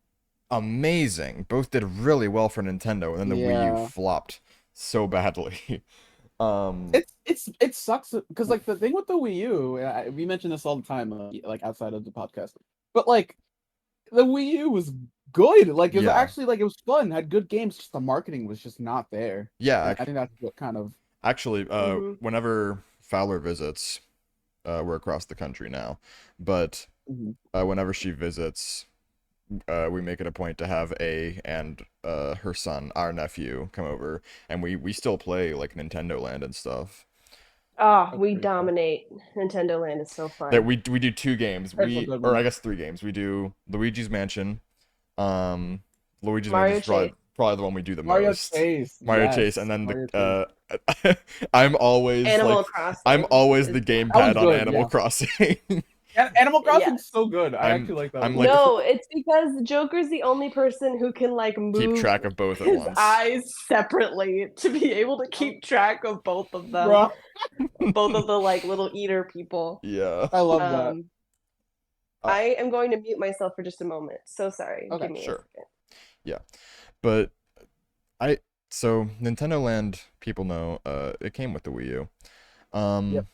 amazing. Both did really well for Nintendo, and then the Wii U Yeah. flopped so badly. um It sucks because like the thing with the Wii U, we mention this all the time, like outside of the podcast, but like the Wii U was good. Like it was yeah. actually like it was fun, had good games. Just the marketing was just not there, Yeah, and I think that's what kind of. actually, Mhm. whenever Fowler visits, we're across the country now, but Mhm. whenever she visits, we make it a point to have A and her son, our nephew, come over, and we still play like Nintendo Land and stuff. Oh, That's we pretty cool. dominate. Nintendo Land is so That fun. we do two games. That's a We good or one. I guess three games. We do Luigi's Mansion. Um, Luigi's Mansion Mario is probably Chase. probably the one we do the Mario most. Chase, Mario Chase, and yes, then Mario Chase. I'm always Animal like I'm Crossing always is the That was gamepad on good. Animal Yeah, Crossing. Animal yes. Crossing's so good. I I'm actually like that I'm one. like No, it's because Joker's the only person who can like keep move track of both at his once. eyes separately to be able to keep track of both of them, Bro, both of the like little eater people. Yeah. I love that. Um, Uh, I am going to mute myself for just a moment. So sorry. Okay. Give me a sure. second. Yeah. But I so Nintendo Land, people know, it came with the Wii U. Yep. Um,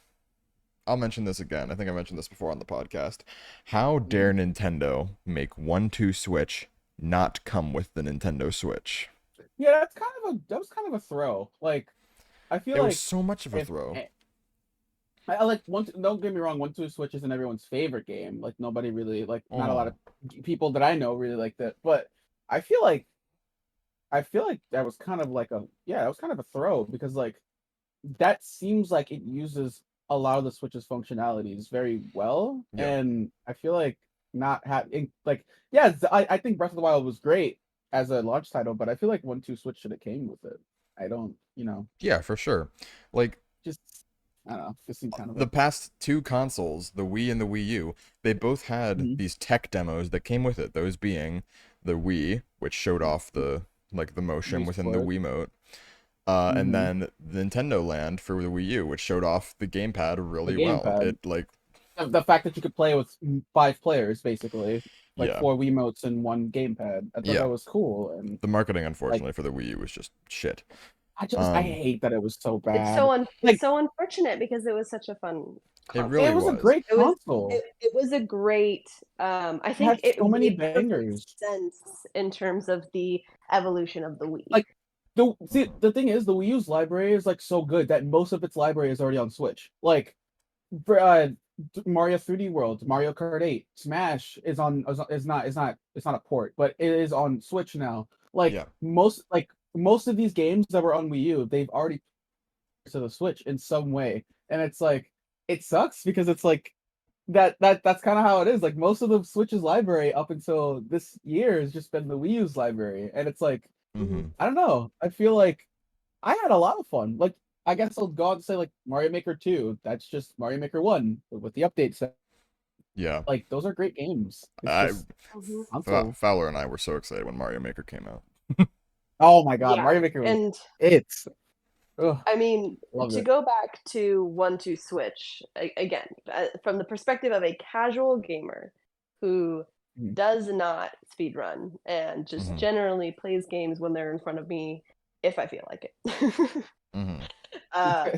I'll mention this again. I think I mentioned this before on the podcast. How Mhm. dare Nintendo make 1-2 Switch not come with the Nintendo Switch? Yeah, that was kind of a throw. Like I feel It was like so much of a if throw. I like one. Don't get me wrong. 1-2 Switch isn't everyone's favorite game. Like nobody really like. Not a lot Oh, of people that I know really like that. But I feel like that was kind of like a yeah. That was kind of a throw because like that seems like it uses a lot of the Switch's functionalities very well, yeah. and I feel like not having like yeah. I think Breath of the Wild was great as a launch title, but I feel like 1-2 Switch should have came with it. I don't. Yeah, for sure. Like Just I don't know. Just seemed kind of the a. past two consoles, the Wii and the Wii U, they both had Mhm. these tech demos that came with it. Those being the Wii, which showed off the motion Wii within the Sport. Wiimote, and Mhm. then Nintendo Land for the Wii U, which showed off the gamepad The really well. gamepad. It like The fact that you could play with 5 players, basically, like yeah, 4 Wiimotes and 1 gamepad. I thought yeah. that was cool, and The marketing, like unfortunately, for the Wii U was just shit. I Um, hate that it was so It's bad. it's Like so unfortunate because it was such a fun it it really console. was a was. great It was console. it was a great I It think had it so many made perfect bangers. sense in terms of the evolution of the Wii. Like the thing is, the Wii U's library is like so good that most of its library is already on Switch. Like Mario 3D World, Mario Kart 8, Smash is not a port, but it is on Switch now. Yeah. Most of these games that were on Wii U, they've already to the Switch in some way. And it's like it sucks because it's like that's kind of how it is. Like most of the Switch's library up until this year has just been the Wii U's library. And it's like, Mm-hmm. I don't know. I feel like I had a lot of fun. Like I guess I'll go out and say like Mario Maker 2. That's just Mario Maker 1 with the updates. Yeah. Like those are great games. It's I just Mhm. console. Fowler and I were so excited when Mario Maker came out. Oh my god, Yeah. Mario Maker was And it's ugh, I mean, loved to it. go back to 1-2 Switch again, from the perspective of a casual gamer who Mhm. does not speedrun and just Mm-hmm. generally plays games when they're in front of me if I feel like it. Mm-hmm. uh,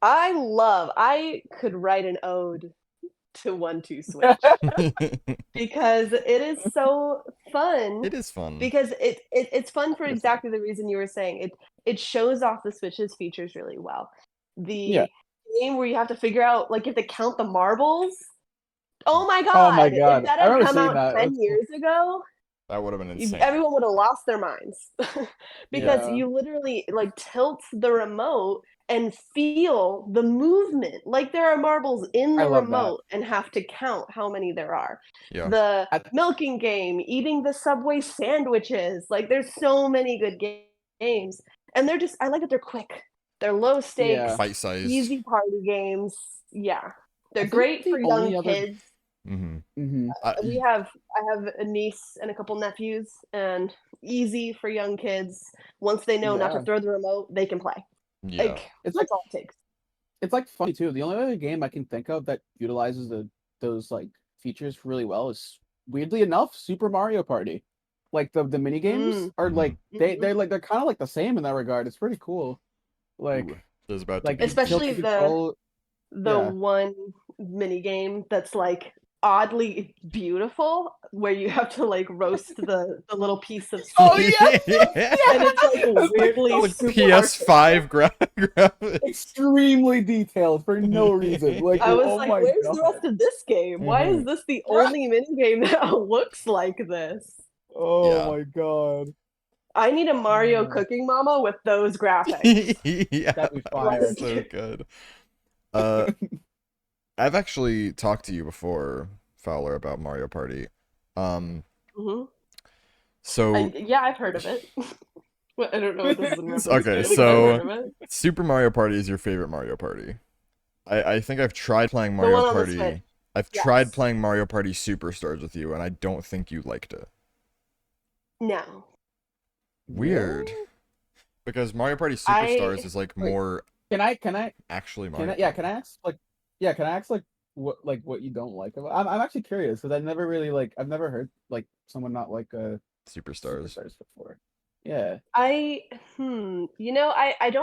I could write an ode to 1-2 Switch because it is so fun It is fun. because it's fun for exactly the reason you were saying. It shows off the Switch's features really well. Yeah. The game where you have to figure out like you have to count the marbles. Oh my Oh my god, if god. that I had remember come seeing out that. 10 That's cool. years ago, That would have been insane. everyone would have lost their minds because Yeah. you literally like tilt the remote and feel the movement like there are marbles in I the love that. remote and have to count how many there are. Yeah. The I, milking game, eating the Subway sandwiches, like there's so many good games and they're just I like that they're quick, they're low stakes, yeah. Bite sized. easy party games. Yeah, they're I think great the for young only other kids. Mm-hmm. I have a niece and a couple nephews, and easy for young kids. Once they know not to Yeah. throw the remote, they can play. Yeah. Like It's like that's all it takes. it's like funny too. The only other game I can think of that utilizes those like features really well is, weirdly enough, Super Mario Party. Like the mini games are like they're kind of like the same in that regard. It's pretty cool. Like Ooh, there's about to like be. Especially tilting control. the Yeah. one mini game that's like oddly beautiful, where you have to like roast the little piece of Oh steak, yeah. and it's like It's weirdly Like super PS5 graphics. extremely detailed for no reason. Like, I was oh like, my where's god. the rest of this game? Why is this the only mini game that looks like this? Oh Yeah. my god. I need a Mario Cooking Mama with those graphics. Yeah, That'd be fire. that's so good. I've actually talked to you before, Fowler, about Mario Party. So Yeah, I've heard of it. Well, I don't know what this is in reference okay, to, but I've so heard of it. Super Mario Party is your favorite Mario Party. I think I've tried playing The Mario one on the Party. Switch. I've Yes. tried playing Mario Party Superstars with you, and I don't think you liked it. No. Weird. Because Mario Party Superstars is like more Can I actually can Mario I yeah, Party. can I ask like what you don't like about I'm actually curious because I've never heard like someone not like Superstars. Superstars before. Yeah. I don't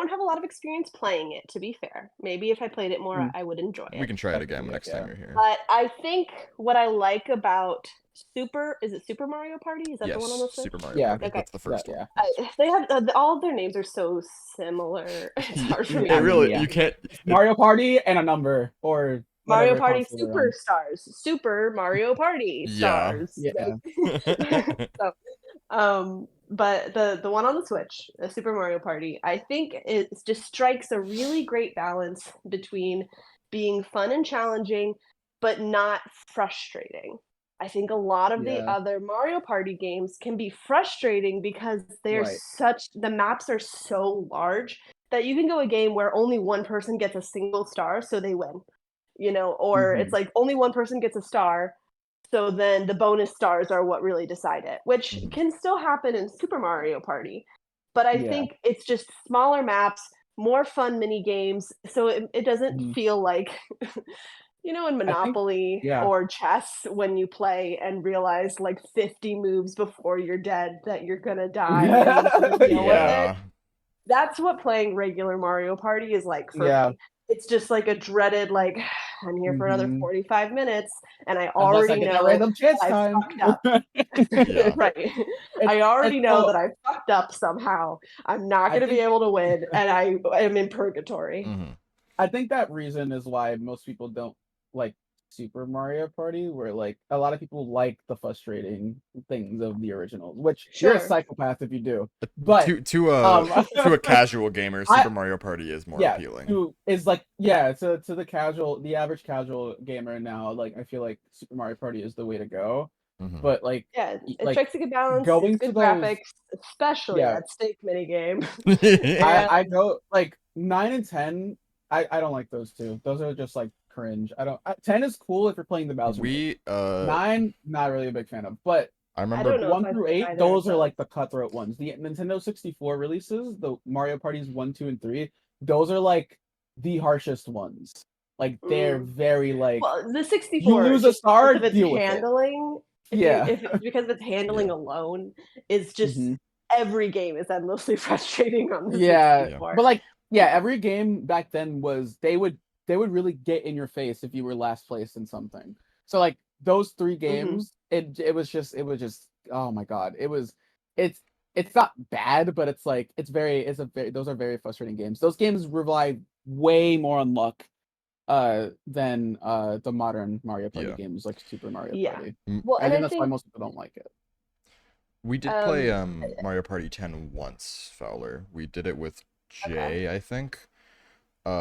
have a lot of experience playing it, to be fair. Maybe if I played it more, I would enjoy We it. can try it again Definitely, next time you're here. But I think what I like about is it Super Mario Party? Is that the one on the Yes, Switch? Super Mario Yeah. Party. Okay. That's the first one. They have all of their names are so similar. It's hard for me. It really yeah. you can't. Mario Party and a number or Mario whatever Party console they're on. Superstars, Super Mario Party Yeah. stars. Yeah. But the one on the Switch, the Super Mario Party, I think it just strikes a really great balance between being fun and challenging, but not frustrating. I think a lot of the Yeah. other Mario Party games can be frustrating because Right. the maps are so large that you can go a game where only one person gets a single star, so they win. Or it's like only one person gets a star, so then the bonus stars are what really decide it, which can still happen in Super Mario Party. But I think it's just smaller maps, more fun mini games, so it doesn't feel like in Monopoly or chess when you play and realize like 50 moves before you're dead that you're gonna die and you have to deal with it. That's what playing regular Mario Party is like for me. It's just like a dreaded, like, I'm here for another 45 minutes, and I already know random chance I time. fucked up. Right. I already know that I fucked up somehow. I'm not going to be able to win, and I am in purgatory. I think that reason is why most people don't like Super Mario Party, where like a lot of people like the frustrating things of the originals, which you're a psychopath if you do. But to a casual gamer, Super Mario Party is more appealing. To the average casual gamer now, like I feel like Super Mario Party is the way to go. But like it strikes a good balance. Going it's good to graphics, especially that steak mini game. I go like 9 and 10. I don't like those two. Those are just like cringe. 10 is cool if you're playing the Bowser. 9, not really a big fan of. But I remember 1 through 8, those are like the cutthroat ones. The Nintendo 64 releases, the Mario Parties 1, 2, and 3, those are like the harshest ones. Like they're very like. Well, the 64. You lose a star, of its deal with handling. It. If because of its handling alone, is just every game is endlessly frustrating on the 64. But like every game back then was they would really get in your face if you were last place in something. So like those 3 games, it was just oh my god, it's not bad, but it's like those are very frustrating games. Those games rely way more on luck than the modern Mario Party games like Super Mario Party. Well, and I think that's why most people don't like it. We did play Mario Party 10 once, Fowler. We did it with Jay, I think.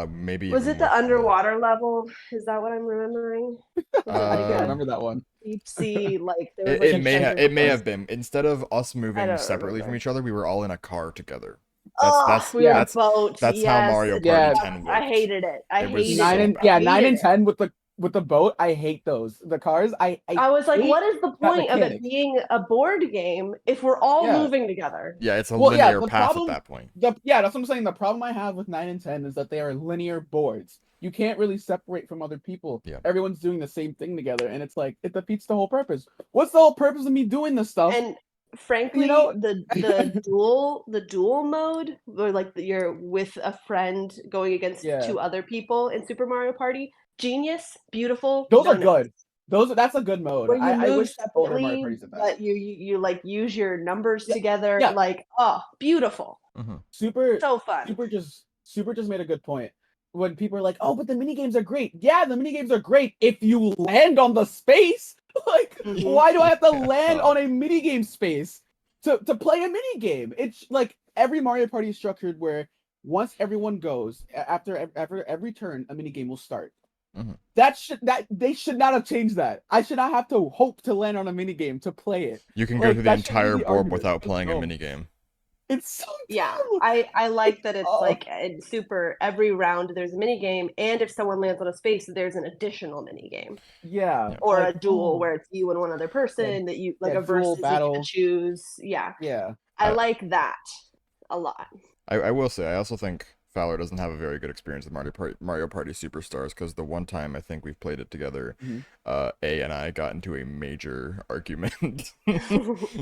Maybe was it the underwater level? Is that what I'm remembering? I remember that one. Deep sea, like there was it may have been. Instead of us moving separately from each other, we were all in a car together. That's boat. That's how Mario Party 10 worked. I hated it. I hated 9 it. and 9 and 10 with the with the boat, I hate those. The cars, I I was like, hate what is the that point of it mechanic. being a board game if we're all Yeah. moving together? Yeah, it's a Well, yeah, linear the path at problem, that point. yeah, that's what I'm saying. The problem I have with 9 and 10 is that they are linear boards. You can't really separate from other people. Yeah. Everyone's doing the same thing together, and it's like it defeats the whole purpose. What's the whole purpose of me doing this stuff? And frankly, You know? the duel mode, where like you're with a friend going against Yeah. 2 other people in Super Mario Party, genius, beautiful. Those are no notes. good. That's a good mode. Where you I move wish older Mario separately, parties did that. but you like use your numbers Yeah, together. yeah. Like, oh, beautiful, Super so fun. Super just made a good point. When people are like, "Oh, but the mini games are great." Yeah, the mini games are great if you land on the space. Like, Mhm. why do I have to land on a mini game space to play a mini game? It's like every Mario Party is structured where once everyone goes, after every turn, a mini game will start. They should not have changed that. I should not have to hope to land on a mini game to play it. You can go Like, through the that shouldn't be entire the board argument. without It's playing a dumb. minigame. It's so Yeah, dumb. I like that it's Oh. like in Super, every round there's a mini game, and if someone lands on a space, there's an additional mini game. Yeah. Or like, a duel oh. where it's you and one other person that you like a duel versus battle. you can choose. Yeah. Yeah. I like that a lot. I will say, I also think Fowler doesn't have a very good experience with Mario Party Superstars, because the one time I think we've played it together, A and I got into a major argument.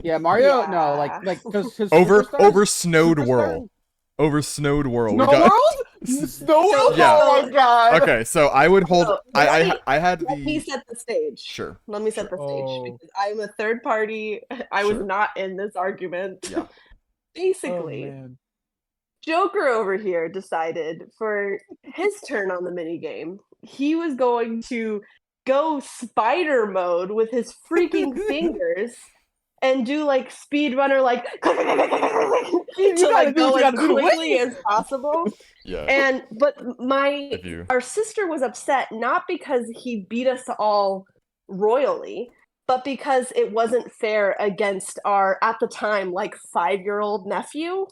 Yeah, Mario. Yeah. No, like because over Snowed World. Over Snowed World. Snow World? Snow World? Yeah. Oh my god. Okay, so I would hold. So, I had let me the. set the stage. Sure. Let me set the stage Oh. because I'm a third party. I was Sure. not in this argument. Yeah. Basically, Oh, man. Joker over here decided for his turn on the minigame, he was going to go spider mode with his freaking fingers and do like speedrunner, like to like go as quickly as possible. Yeah. But If you- our sister was upset not because he beat us all royally, but because it wasn't fair against our at the time like 5-year-old nephew.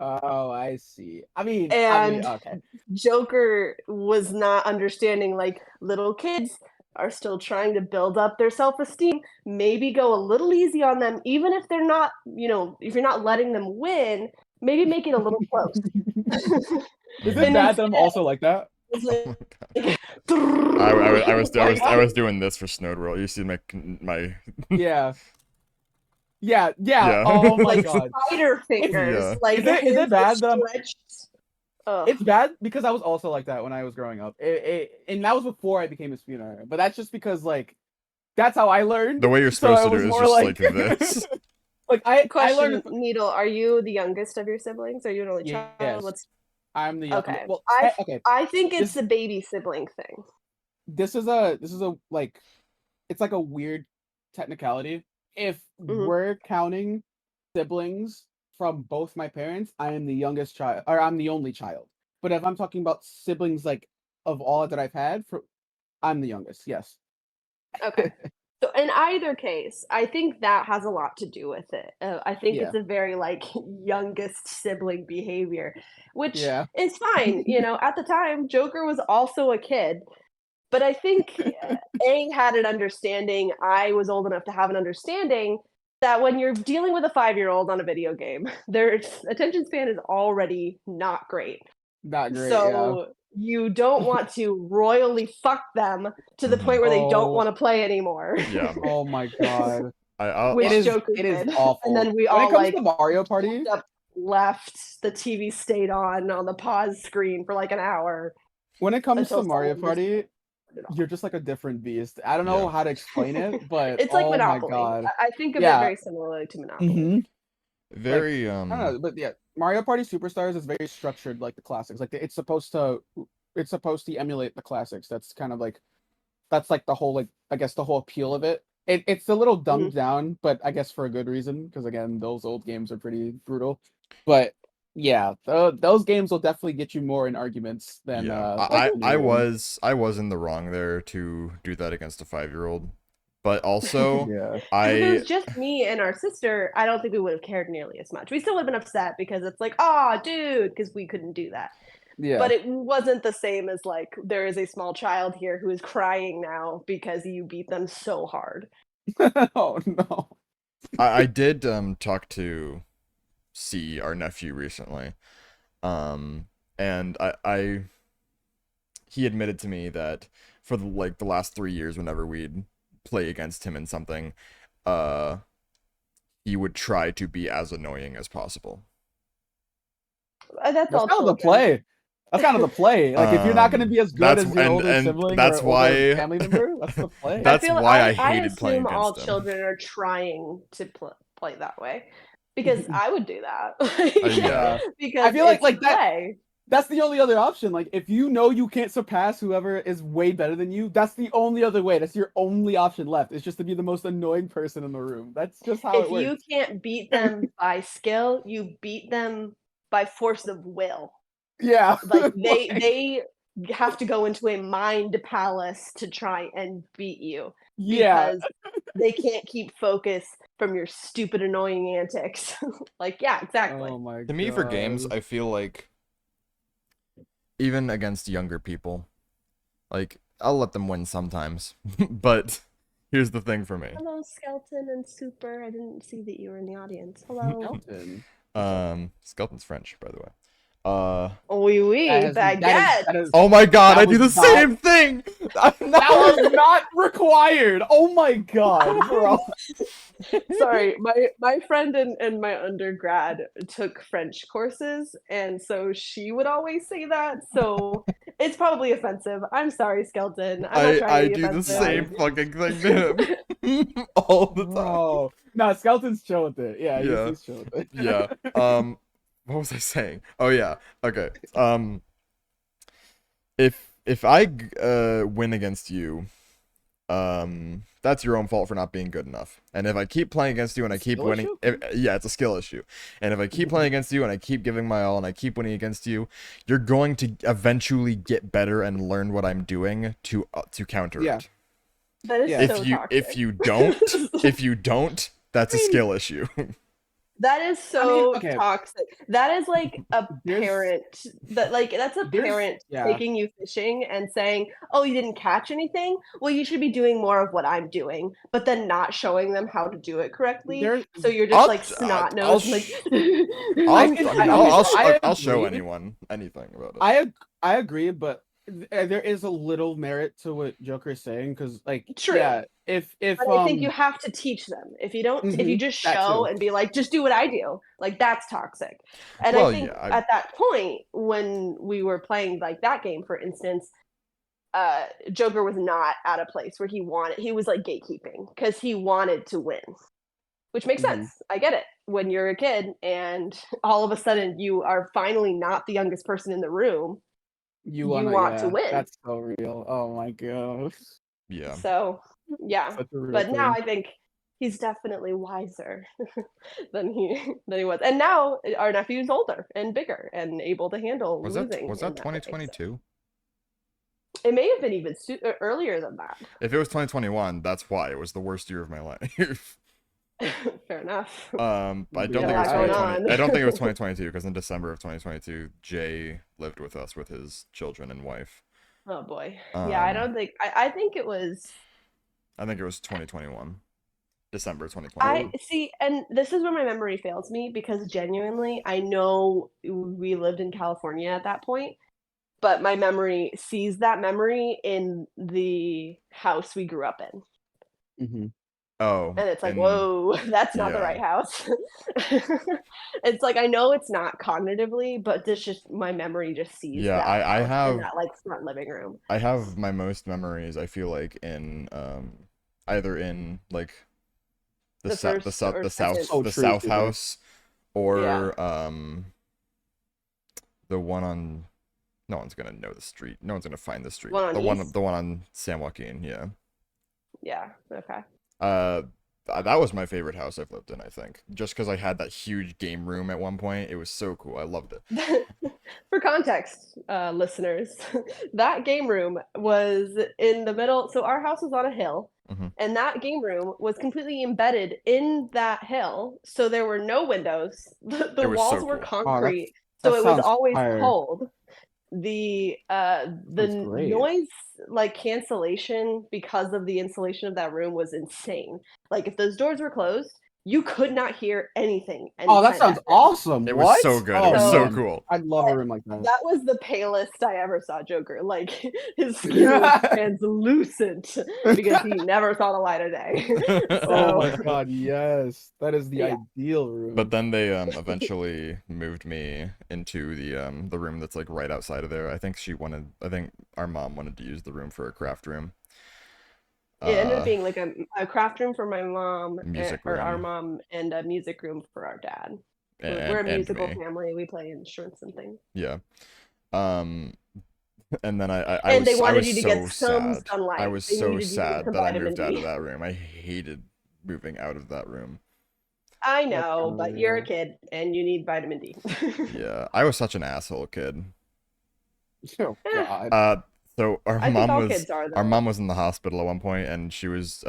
Oh, I see. I mean, okay. Joker was not understanding like little kids are still trying to build up their self-esteem. Maybe go a little easy on them, even if they're not, if you're not letting them win, maybe make it a little close. Is it bad that I'm also like that? Oh I was doing this for Snowed World. You see my Yeah. Yeah. Oh my like god. Spider fingers. Yeah. Like is it bad that I'm... It's bad because I was also like that when I was growing up. And that was before I became a speedrunner. But that's just because like that's how I learned. The way you're supposed to do is just like this. Like I learned. Needle, are you the youngest of your siblings? Are you an only child? Yes. I'm the youngest. Okay. Well, okay. I think it's a baby sibling thing. This is a like, it's like a weird technicality. If we're counting siblings from both my parents, I am the youngest child, or I'm the only child. But if I'm talking about siblings like of all that I've had, I'm the youngest. Yes. Okay. So in either case, I think that has a lot to do with it. I think it's a very like youngest sibling behavior, which is fine. At the time, Joker was also a kid. But I think A had an understanding, I was old enough to have an understanding that when you're dealing with a 5-year-old on a video game, their attention span is already not great. Not great, so you don't want to royally fuck them to the point where they don't want to play anymore. Yeah. Oh my god. Which Joker it did. is awful. And then we when all it comes like to Mario Party, left the TV stayed on the pause screen for like an hour. When it comes to Mario Party, you're just like a different beast. I don't know how to explain it, but it's like oh Monopoly. My god. I think of it very similarly to Monopoly. Very I don't know, but yeah, Mario Party Superstars is very structured like the classics. Like it's supposed to emulate the classics. That's kind of like the whole like I guess the whole appeal of it. It's a little dumbed down, but I guess for a good reason because again, those old games are pretty brutal. But yeah, those games will definitely get you more in arguments than I was in the wrong there to do that against a 5-year-old, but also if it was just me and our sister, I don't think we would have cared nearly as much. We still would have been upset because it's like, oh dude, because we couldn't do that. Yeah. But it wasn't the same as like there is a small child here who is crying now because you beat them so hard. Oh no. I did talk to C, our nephew, recently. And I he admitted to me that for the last 3 years, whenever we'd play against him in something, uh he would try to be as annoying as possible. That's That's all kind of the children. play. That's kind of the play. Like if you're not going to be as good That's as your older and sibling or that's older why family member, that's the play. that's why I I hated playing assume all against him. children are trying to play that way because I would do that. Yeah. Because I feel like it's that. play. That's the only other option. Like if you know you can't surpass whoever is way better than you, that's the only other way. That's your only option left. It's just to be the most annoying person in the room. That's just how it If works. you can't beat them by skill, you beat them by force of will. Yeah. Like they have to go into a mind palace to try and beat you Yeah. because they can't keep focus from your stupid annoying antics. Like yeah, exactly. Oh my To me, for games, God. I feel like even against younger people, like I'll let them win sometimes. But here's the thing for me. Hello, Skeleton and Super. I didn't see that you were in the audience. Hello. Elton. Skeleton's French, by the way. Oui, oui, baguette. That is, Oh my god, that I do the was not- same thing! that was not required. Oh my God, bro. Sorry, my friend in my undergrad took French courses, and so she would always say that. So it's probably offensive. I'm sorry, Skeleton. I'm not trying I to be do the offensive. same fucking thing to him all the time. Bro. No, Skeleton's chill with it. Yeah, Yeah. he's chill with it. Yeah. What was I saying? Oh yeah. Okay. If I win against you, that's your own fault for not being good enough. And if I keep playing against you and I keep Skill winning, yeah, it's a skill issue. And if I keep playing against you and I keep giving my all and I keep winning against you, you're going to eventually get better and learn what I'm doing to counter Yeah. it. That is Yeah. so If toxic. you don't, that's a skill issue. That is so okay. toxic. That is like a There's- parent that's a parent yeah. taking you fishing and saying, "Oh, you didn't catch anything? Well, you should be doing more of what I'm doing," but then not showing them how to do it correctly. There's- So you're just like snot nosed, like. I'll show agree. anyone anything about it. I agree, but there is a little merit to what Joker is saying because, like, True. yeah, if But I think you have to teach them. If you don't, if you just that show too. and be like, just do what I do, like that's toxic. And Well, I think yeah, at that point when we were playing like that game, for instance, Joker was not at a place where he was like gatekeeping because he wanted to win, which makes sense. I get it. When you're a kid and all of a sudden you are finally not the youngest person in the room, you want to win. That's so real. Oh my God. Yeah. So yeah, Such a real but now thing. I think he's definitely wiser than he was, and now our nephew's older and bigger and able to handle losing. Was that 2022? It may have been even earlier than that. If it was 2021, that's why it was the worst year of my life. Fair enough. I don't think it was 2020. I don't think it was 2022 because in December of 2022, Jay lived with us with his children and wife. Oh boy. Yeah, I don't think. I think it was. I think it was 2021, December 2021. I see, and this is where my memory fails me because genuinely, I know we lived in California at that point, but my memory sees that memory in the house we grew up in. Oh, and it's like, whoa, that's not the right house. It's like I know it's not cognitively, but this just my memory just sees. Yeah, I have in that like front living room. I have my most memories. I feel like in either in like the south house or the one on. No one's gonna know the street. No one's gonna find the street. The one on San Joaquin. Yeah. Yeah. Okay. That was my favorite house I've lived in, I think. Just because I had that huge game room at one point. It was so cool. I loved it. For context, listeners, that game room was in the middle. So our house was on a hill, and that game room was completely embedded in that hill. So there were no windows. The walls were concrete. So it was always cold. the That's great. noise like cancellation because of the insulation of that room was insane. Like if those doors were closed, you could not hear anything Oh, that inside sounds that room. awesome. It was What? so good. It Oh was So so man, cool. I'd love a room like that. that was the palest I ever saw Joker. Like his skin was translucent because he never saw the light of day. Oh my So god, yes, that is the yeah. ideal room. But then they eventually moved me into the room that's like right outside of there. I think our mom wanted to use the room for a craft room. It ended up Uh being like a craft room for my mom, Music or our room mom, and a music room for our dad. We're a and musical me. family. We play instruments and things. Yeah. Um and then And they I wanted was you to get so some sad. I sunlight. was They so needed you to get sad some that I vitamin moved out of D. that room. I hated moving out of that room. I That's know, but you're a unreal. kid and you need vitamin D. Yeah, I was such an asshole kid. Oh Eh, god. So I think all kids are our though. mom was in the hospital at one point, and she was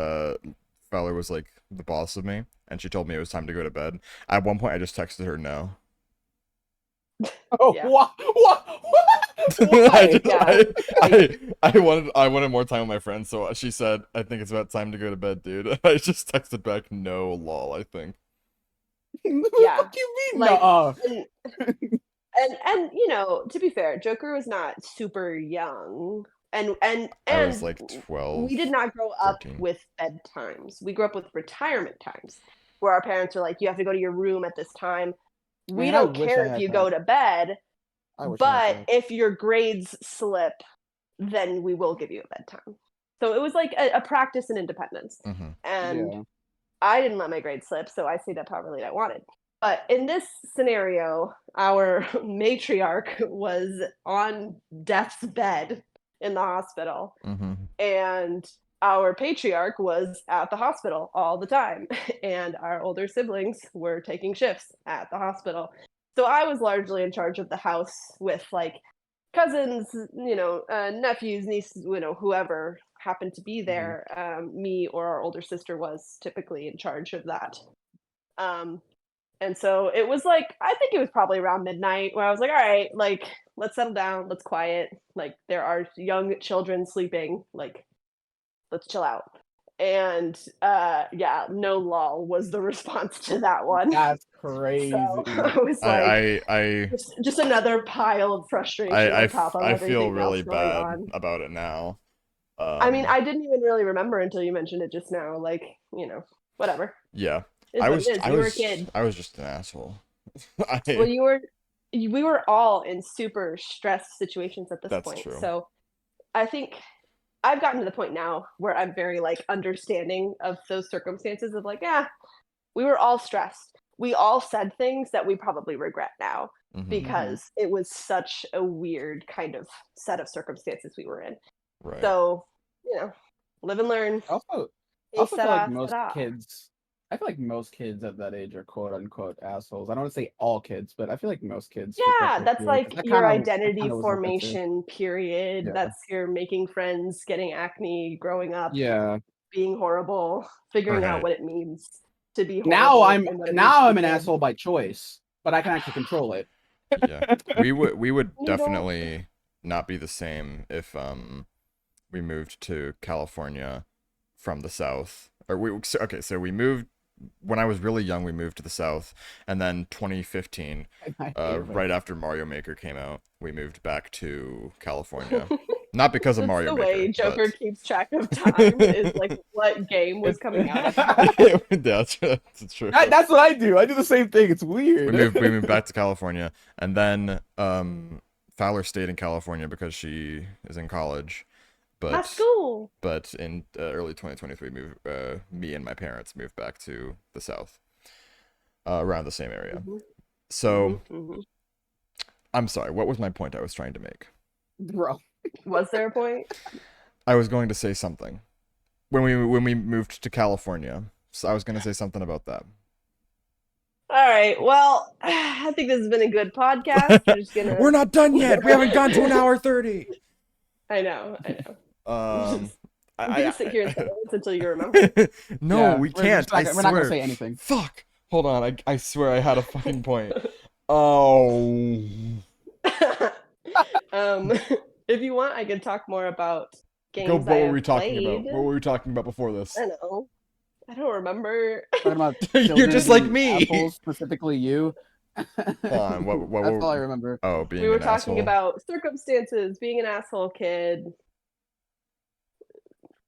Fowler was like the boss of me, and she told me it was time to go to bed. At one point, I just texted her no. Oh, Yeah, what? What? I Why? just yeah. I wanted more time with my friends, so she said, "I think it's about time to go to bed, dude." I just texted back, "No, lol." I think. Who the Yeah. fuck you mean? Like No. and and you know, to be fair, Joker was not super young. I was And like we 12, did not grow up 13. with bedtimes. We grew up with retirement times where our parents are like, you have to go to your room at this time. We Man, I don't wish I care if had you that. go to bed, I wish I had but that. if your grades slip, then we will give you a bedtime. So it was like a practice in independence. Mm-hmm. And Yeah. I didn't let my grades slip, so I stayed up however late I wanted. But in this scenario, our matriarch was on death's bed in the hospital, Mm-hmm. and our patriarch was at the hospital all the time, and our older siblings were taking shifts at the hospital. So I was largely in charge of the house with like cousins, nephews, nieces, whoever happened to be Mhm. there. Me or our older sister was typically in charge of that. Um, and so it was like, I think it was probably around midnight where I was like, all right, like, let's settle down, let's quiet. Like, there are young children sleeping. Like, let's chill out. And yeah, no lull was the response to that one. That's So crazy. I was like, I just another pile of frustration on top of I feel everything else really going bad on. about it now. I mean, Um, I didn't even really remember until you mentioned it just now. Like, whatever. yeah, It is what it is. You were a kid. I was just an asshole. Well, I we were all in super stressed situations at this That's point. true. So I think I've gotten to the point now where I'm very like understanding of those circumstances of like, yeah, we were all stressed. We all said things that we probably regret now Mm-hmm. Hmm. because it was such a weird kind of set of circumstances we were in. Right. So, live and learn. Also, I Et also feel like cetera, et most cetera. kids, I feel like most kids at that age are quote unquote assholes. I don't want to say all kids, but I feel like most kids fit that Yeah, that's criteria because like your that identity kind of was like that too. formation period. Yeah. That's your making friends, getting acne, growing up, Yeah. being horrible, figuring out Right. what it means to be Now horrible and what it means now to I'm be an good. asshole by choice, but I can actually control it. Yeah. We would You don't. definitely not be the same if we moved to California from the south. So we moved when I was really young. We moved to the south, and then 2015, I hate it. right after Mario Maker came out, we moved back to California. Not because of That's Mario the way Maker, Joker but keeps track of time is like what game was It's coming out at the time. that's true. that's what I do. I do the same thing. It's weird. We moved back to California, and then Fowler stayed in California because she is in college. At But school. in early 2023, me and my parents moved back to the south, around the same area. Hmm. Hmm. So Hmm. I'm sorry. What was my point I was trying to make? Bro. Was there a point? I was going to say something when we moved to California. So I was going to say something about that. All right. Well, I think this has been a good podcast. We're just gonna. We're not done yet. We haven't gone to an hour 30. I know. I know. Um, I'm gonna sit here in I silence until you remember. no, Yeah, we we're can't. just not, I we're not gonna swear. say anything. Fuck. Hold on. I swear I had a fucking point. Oh. If you want, I can talk more about Go. games I What were we have talking played. about? What were we talking about before this? I know. I don't remember. Talking about You're children just like and me. assholes, specifically you. Hold on. What That's were? all I remember. Oh, We being were an talking asshole. about circumstances, being an asshole kid.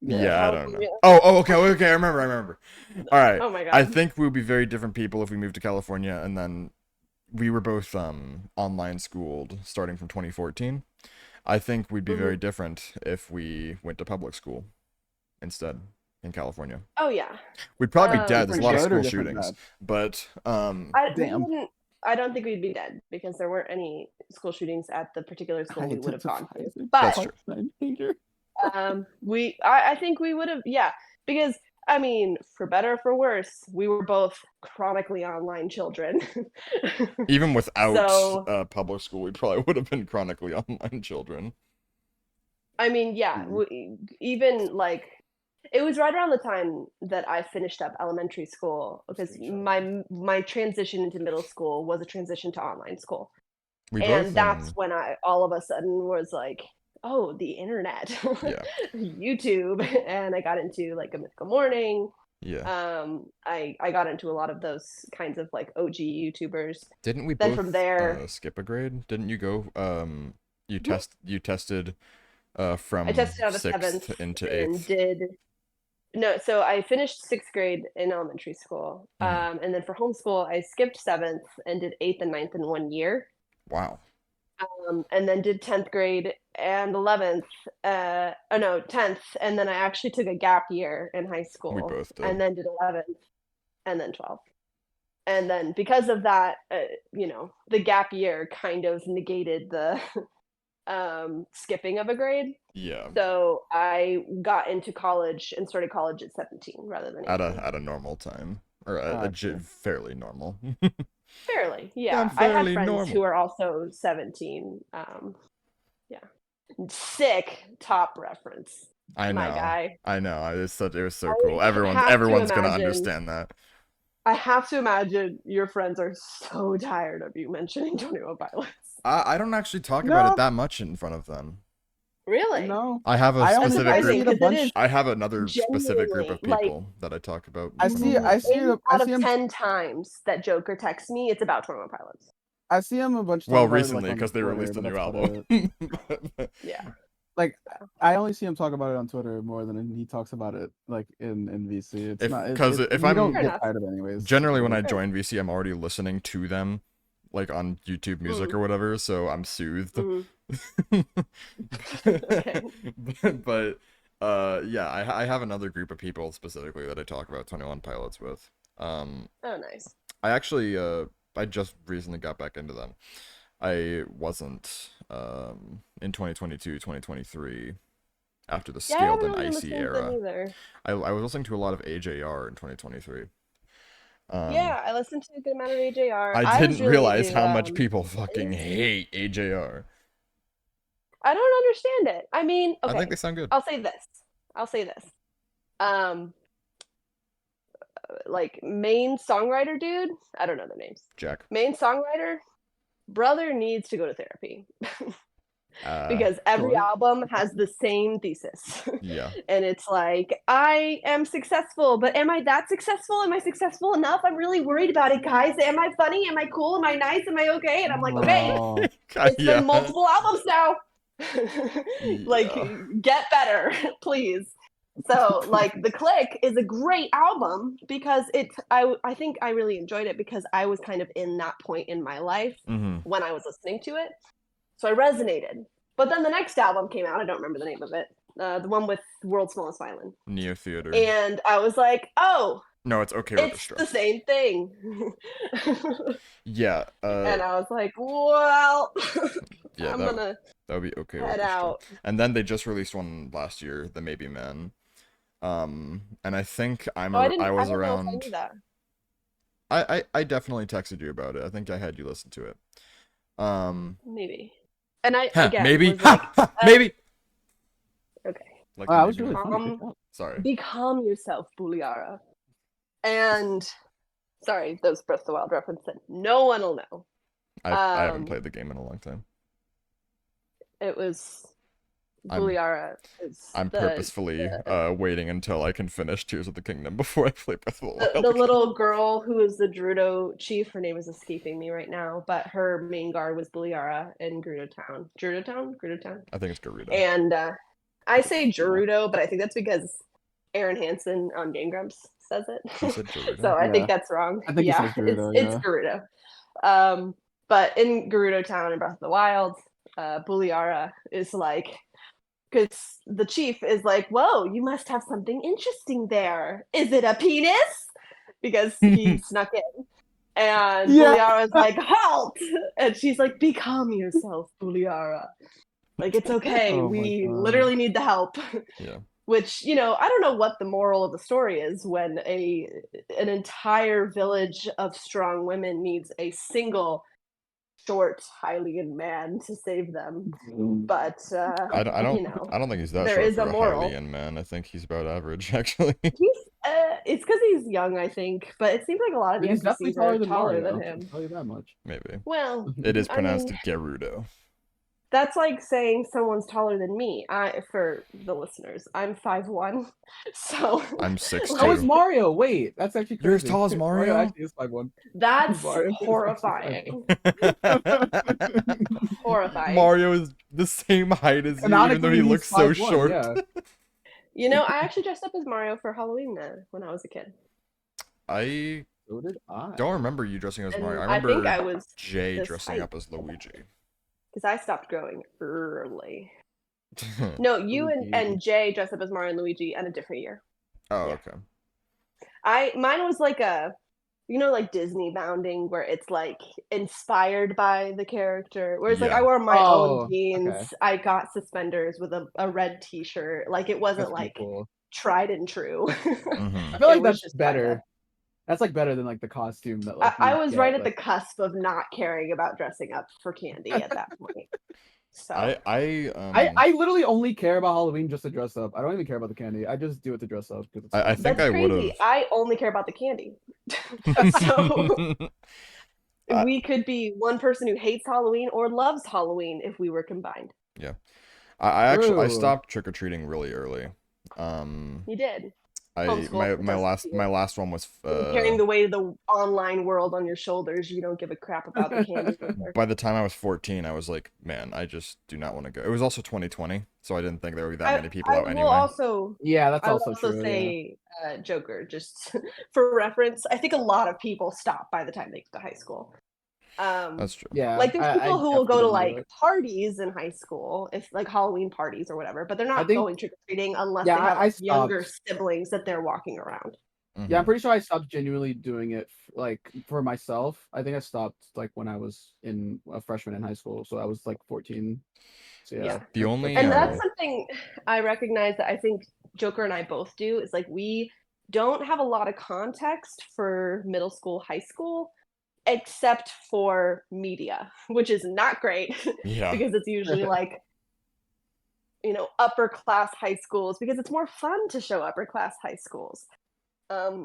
Yeah. Yeah, I don't know. Yeah. Okay. I remember. All right. Oh my I god. think we would be very different people if we moved to California, and then we were both online schooled starting from 2014. I think we'd be Hmm. very different if we went to public school instead in California. Oh yeah. We'd probably be dead. There's a Different lot of good or school different shootings, bad? but We Damn. wouldn't. I don't think we'd be dead because there weren't any school shootings at the particular school we would have gone to. That's But true. I think we would have, yeah, because I mean, for better or for worse, we were both chronically online children. Even without So, public school, we probably would have been chronically online children. I mean, yeah, Mm. even like it was right around the time that I finished up elementary school because my transition into middle school was a transition to online school. We And both that's when I all of a sudden was like, oh, the internet, yeah, YouTube, and I got into like a Mythical Morning. yeah. I got into a lot of those kinds of like OG YouTubers. Didn't we Then from both there, skip a grade? Didn't you go mhm, you tested I from tested out of seventh 6th into and 8th? did no. So I finished sixth grade in elementary school, Mhm. and then for homeschool, I skipped seventh and did eighth and ninth in 1 year. Wow. And then did 10th grade and 11th, oh no, 10th, and then I actually took a gap year in high We school, both and did. then did 11th, and then 12th. And then because of that, the gap year kind of negated the skipping of a grade. Yeah. So I got into college and started college at 17 rather than At 18. a normal time or Gotcha. fairly normal. Fairly, Yeah, I'm yeah. I had fairly friends who normal. are also 17. Yeah. Sick top reference, I my know. guy. I know. It was so cool. I have to Everyone's gonna imagine understand that. your friends are so tired of you mentioning 21 Pilots. I don't actually talk about it No, that much in front of them. Really? no. I have a I That's only specific I see surprising group. it a because it is bunch. I have another specific group genuinely of like people that I talk about in front of them. eight I out of see him 10 times that Joker texts me, it's about 21 Pilots. I see him a bunch talk Well, about it like recently on because they Twitter, released a but new that's about album. it. Yeah. Like I only see him talk about it on Twitter more than he talks about it like in VC. It's not If we don't Fair I'm get enough. tired of it anyways. generally when I Fair enough. join VC, I'm already listening to them, like on YouTube Music Mm, or whatever, so I'm soothed. mhm. Okay. but yeah, I have another group of people specifically that I talk about 21 Pilots with. Oh, nice. I actually I just recently got back into them. I wasn't in 2022, 2023 after the Yeah, I Scaled haven't and really been Icy listening to them era. either. I was listening to a lot of AJR in 2023. Um, Yeah, I listened to a good amount of AJR. I I was didn't really realize into how much people fucking Blaze. hate AJR. I don't understand it. I mean, I think they okay, sound good. I'll say this. I'll say this. Um, like main songwriter dude, I don't know their names. Jack. Main songwriter, brother needs to go to therapy Uh, because every Sure. album has the same thesis. yeah. And it's like, I am successful, but am I that successful? Am I successful enough? I'm really worried about it, guys. Am I funny? Am I cool? Am I nice? Am I okay? And I'm like, okay, Oh, it's Yeah. been multiple albums now. Like, Yeah. get better, please. So, like, The Click is a great album because I think I really enjoyed it because I was kind of in that point in my life Mm-hmm. when I was listening to it. So I resonated. But then the next album came out. I don't remember the name of it. The one with World's Smallest Violin. Neo Theater. And I was like, oh, No, it's Okay it's Orchestra. the same thing. Yeah. And I was like, well, Yeah. I'm That gonna that would be Okay head Orchestra. out. And then they just released one last year, The Maybe Man. And I think Oh, I I was don't know if I around. knew that. I definitely texted you about it. I think I had you listen to it. Maybe. And I Huh, again maybe. was like, Maybe. okay, Like wow, that was maybe really man. funny. Good job. Sorry. become yourself, Buliara. And sorry, those Breath of the Wild reference that no one will know. I haven't Um, played the game in a long time. It was I'm Buliara. I'm purposefully waiting until I can finish Tears of the Kingdom before I play Breath of the Wild. The again. little girl who is the Gerudo chief, her name is escaping me right now, but her main guard was Buliara in Gerudo Town. Gerudo Town? Gerudo Town? I think it's Gerudo. And I say Gerudo, but I think that's because Aaron Hansen on Game Grumps says it. He said Gerudo. So I Yeah. think that's wrong. I think he says Gerudo, it's Gerudo. But in Gerudo Town in Breath of the Wild, Buliara is like, because the chief is like, whoa, you must have something interesting there. Is it a penis? Because he snuck in. And Buliara is like, halt! And she's like, be calm yourself, Buliara. Like, it's okay. Oh my We God. literally need the help. Yeah. Which, you know, I don't know what the moral of the story is when an entire village of strong women needs a single short Hylian man to save them. But I don't you know, I don't think he's that there short is for a a moral. Hylian man. I think he's about average actually. He's it's because he's young, I think, but it seems like a lot of the He's definitely NPCs are taller taller than Mario. than him. I'll tell you that much. Maybe. Well, It is I pronounced mean, Gerudo. that's like saying someone's taller than me. For the listeners, I'm 5'1", so I'm 6'2". So is Mario. Wait, that's actually crazy. You're as tall as Mario? actually is 5'1". that's Mario is horrifying. Horrifying. Mario is the same height as you, even though Canonically, he he's looks so 5'1", short. yeah. You know, I actually dressed up as Mario for Halloween when I was a kid. I So did I. don't remember you dressing as And Mario. I I remember think I was Jay this dressing height. up as Luigi. Because I stopped growing early. No, you Luigi. and Jay dressed up as Mario and Luigi in a different year. Oh, Yeah. okay. Mine was like like Disney bounding, where it's like inspired by the character. Whereas like Yeah. I wore my Oh, own jeans, okay. I got suspenders with a red T-shirt. Like it wasn't That's pretty like cool. tried and true. Mhm. I feel like It was that's just better. kinda- That's like better than like the costume that like I you was get, right at the like- cusp of not caring about dressing up for candy at that point. So I literally only care about Halloween just to dress up. I don't even care about the candy. I just do it to dress up because it's I fun. think that's I would crazy. have. I only care about the candy. So we could be one person who hates Halloween or loves Halloween if we were combined. Yeah. I actually True. stopped trick or treating really early. You did. My Homeschool. last one was Carrying the weight of the online world on your shoulders, you don't give a crap about the candy. either. by the time I was 14, I was like, man, I just do not want to go. It was also 2020, so I didn't think there would be that many people out anyway. Yeah, that's I will also also true. say, Joker, just for reference, I think a lot of people stop by the time they get to high school. That's true. Yeah. Like there's people who will go to definitely like parties in high school, if like Halloween parties or whatever, but they're not think- going trick or treating unless Yeah, they have I stopped. younger siblings that they're walking around. Yeah, I'm pretty sure I stopped genuinely doing it like for myself. I think I stopped like when I was a freshman in high school, so I was like 14. So yeah. The only And that's something I recognize that I think Joker and I both do is like we don't have a lot of context for middle school, high school, except for media, which is not great Yeah. because it's usually like upper class high schools because it's more fun to show upper class high schools.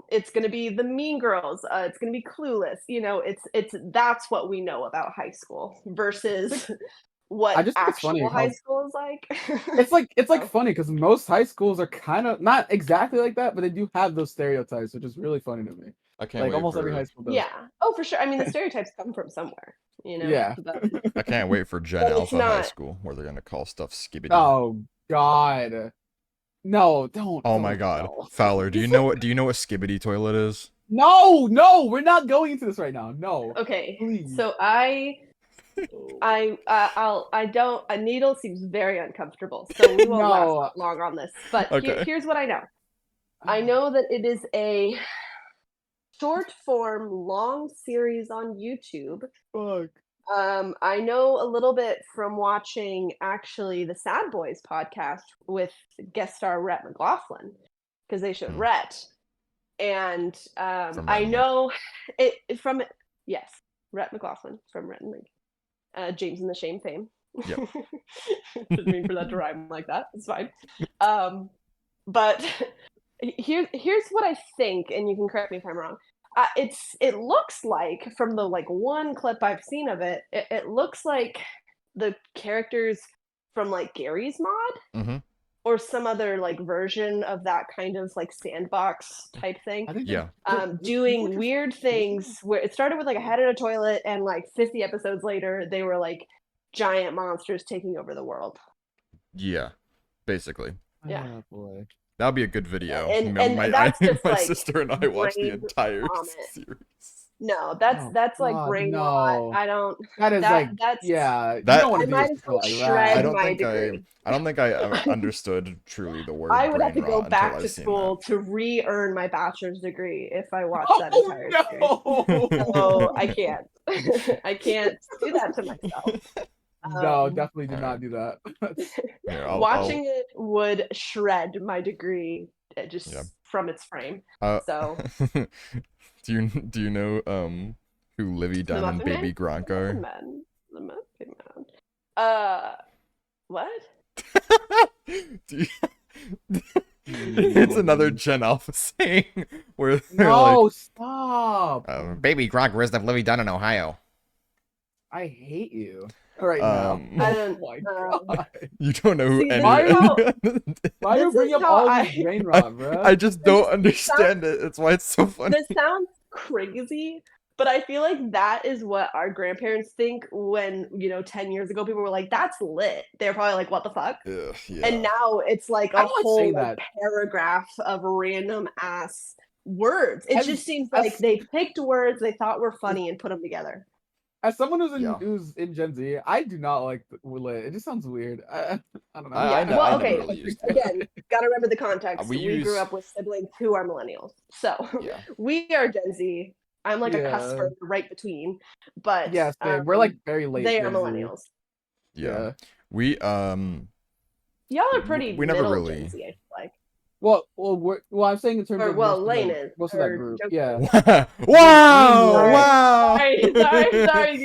It's going to be the Mean Girls. It's going to be Clueless. It's that's what we know about high school versus what actual high school is like. It's like funny because most high schools are kind of not exactly like that, but they do have those stereotypes, which is really funny to me. I can't like wait almost for every high school does. Yeah. Oh, for sure. I mean, the stereotypes come from somewhere. Yeah. I can't wait for Gen But it's Alpha High not- School where they're gonna call stuff skibbity. Oh God. No, don't. Oh my God, no. Fowler, do you know what skibbity toilet is? No, we're not going into this right now. No. Okay. Please. So a needle seems very uncomfortable, so we won't last long on this. But Okay. here's what I know. I know that it is a short form long series on YouTube. Fuck. I know a little bit from watching actually the Sad Boys podcast with guest star Rhett McLaughlin because they showed Rhett, and I know it from Rhett McLaughlin from Rhett and Link, James and the Shame fame. Yep. Didn't mean for that to rhyme like that. It's fine. But here's what I think, and you can correct me if I'm wrong. It looks like from the one clip I've seen of it, it looks like the characters from like Gary's mod Mm-hmm. or some other like version of that kind of like sandbox type thing. I think Yeah. Doing weird things where it started with like a head in a toilet, and like 50 episodes later, they were like giant monsters taking over the world. Yeah. Basically. Yeah. Oh boy. That would be a good video. And that's just my like sister and I watched the brain entire vomit. series. No, that's like God, brain no. rot. I don't. That is like, That's yeah. You That- don't want I to do might this as well like shred that. my degree. I don't think I understood truly the word I would have brain to go rot back until to I've seen school that. to re-earn my bachelor's degree if I watched that Oh entire series. no! So I can't. I can't do that to myself. No, definitely do Alright. not do that. Here, Watching it would shred my degree just Yeah. from its frame. I'll, So do you know who Livy the Dunn and Muffin Baby Man? Gronk The are? Muffin Man. The Muffin Man. What? Do you... It's another Gen Alpha saying where they're No, like, stop! Baby Gronk, where's the Livy Dunn in Ohio? I hate you right now. I don't. Oh my god! You don't know who See, any. Why Why you This bring is up how all I- this brain rot, bro? I just don't understand it. That's why it's so funny. This sounds crazy, but I feel like that is what our grandparents think when, 10 years ago, people were like, that's lit. They're probably like, what the fuck? Ugh, yeah. And now it's like I a would whole say like, that. paragraph of random ass words. It As- just seems as- like they picked words they thought were funny and put them together. As someone Yeah. who's in Gen Z, I do not like lit. It just sounds weird. I don't know. I Well, never okay. really used it. Again, gotta remember the context. We We grew use- up with siblings who are millennials. So Yeah. we are Gen Z. I'm like a Yeah. cusper right between. But Yeah, same. We're like very late. they are Gen Z. millennials. Yeah. We Y'all are pretty We never middle really- Gen Z, I feel like. Well, I'm saying in terms Or, of well, most Lane of that, is, most of that or group. Joker. Yeah. wow! Sorry. Wow! Sorry.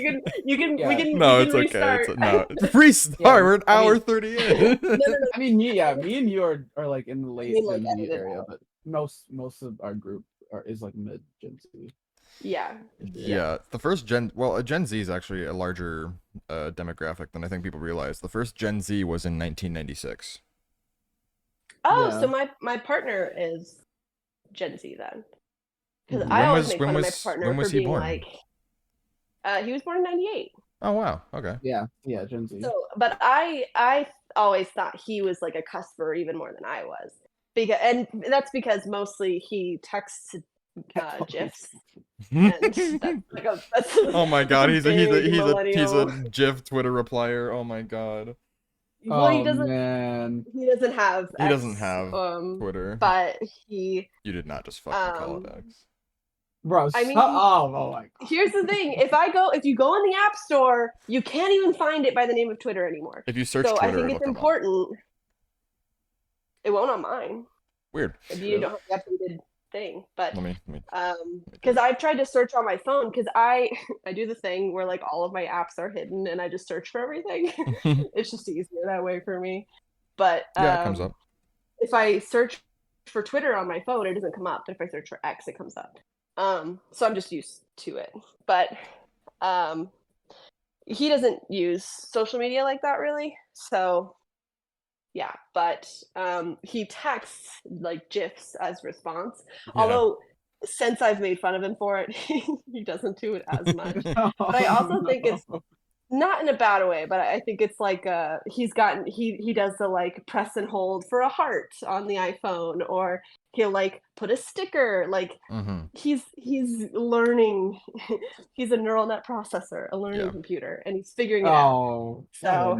You can Yeah. we can No, we it's can okay. restart. No, restart. Yeah, We're an I hour mean- 30 in. No. I mean, me and you are like in the late mean, like, Gen Z edited area, out. but most of our group is like mid Gen Z. Yeah. Yeah, the first a Gen Z is actually a larger demographic than I think people realize. The first Gen Z was in 1996. Oh, Yeah. so my partner is Gen Z then. Because When I always was- make when fun of my was- partner when was for he being born? like he was born in 98. Oh wow, okay. Yeah, Gen Z. So, but I always thought he was like a cusper even more than I was. And that's because mostly he texts GIFs. And that's Oh my god, he's a big millennial. GIF Twitter replier. Oh my god. Well, he Oh, doesn't. man. He doesn't have. He X, doesn't have Twitter. But he. You did not just fucking call it X. Bro, I mean, oh my god. Here's the thing: if you go in the App Store, you can't even find it by the name of Twitter anymore. If you search So Twitter, I think it'll it's come up. important. It won't on mine Weird. if you don't have the updated thing, but Let me because I've tried to search on my phone because I do the thing where like all of my apps are hidden and I just search for everything. It's just easier that way for me. But yeah, it comes up. if I search for Twitter on my phone, it doesn't come up. But if I search for X, it comes up. So I'm just used to it. But he doesn't use social media like that really. So yeah, but he texts like GIFs as response. Yeah. Although since I've made fun of him for it, he doesn't do it as much. But I also think it's not in a bad way, but I think it's like he does the like press and hold for a heart on the iPhone, or he'll like put a sticker. Like he's learning. He's a neural net processor, a learning computer, and he's figuring it out. Oh, So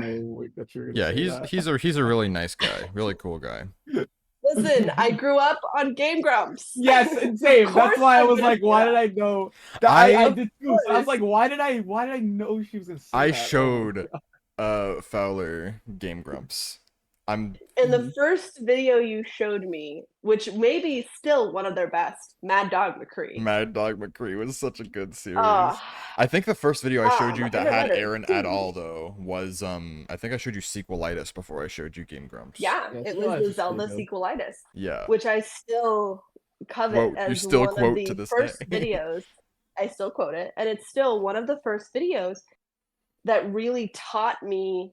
Yeah, he's a really nice guy, really cool guy. listen, I grew up on Game Grumps. Yes, same. Of That's course why I I'm was gonna like, do why that. did I know? I- I did too. So I was course. like, why did I know she was gonna say I that? showed Fowler Game Grumps. And the first video you showed me, which may be still one of their best, Mad Dog McCree. Mad Dog McCree was such a good series. Oh, I think the first video I showed you my that favorite had letter. Aaron at all though was I think I showed you Sequelitis before I showed you Game Grumps. yeah, Yeah, it Sequelitis was the is Zelda pretty Sequelitis, Yeah. which I still covet Quote- you as still one of quote the to this first day. videos. I still quote it, and it's still one of the first videos that really taught me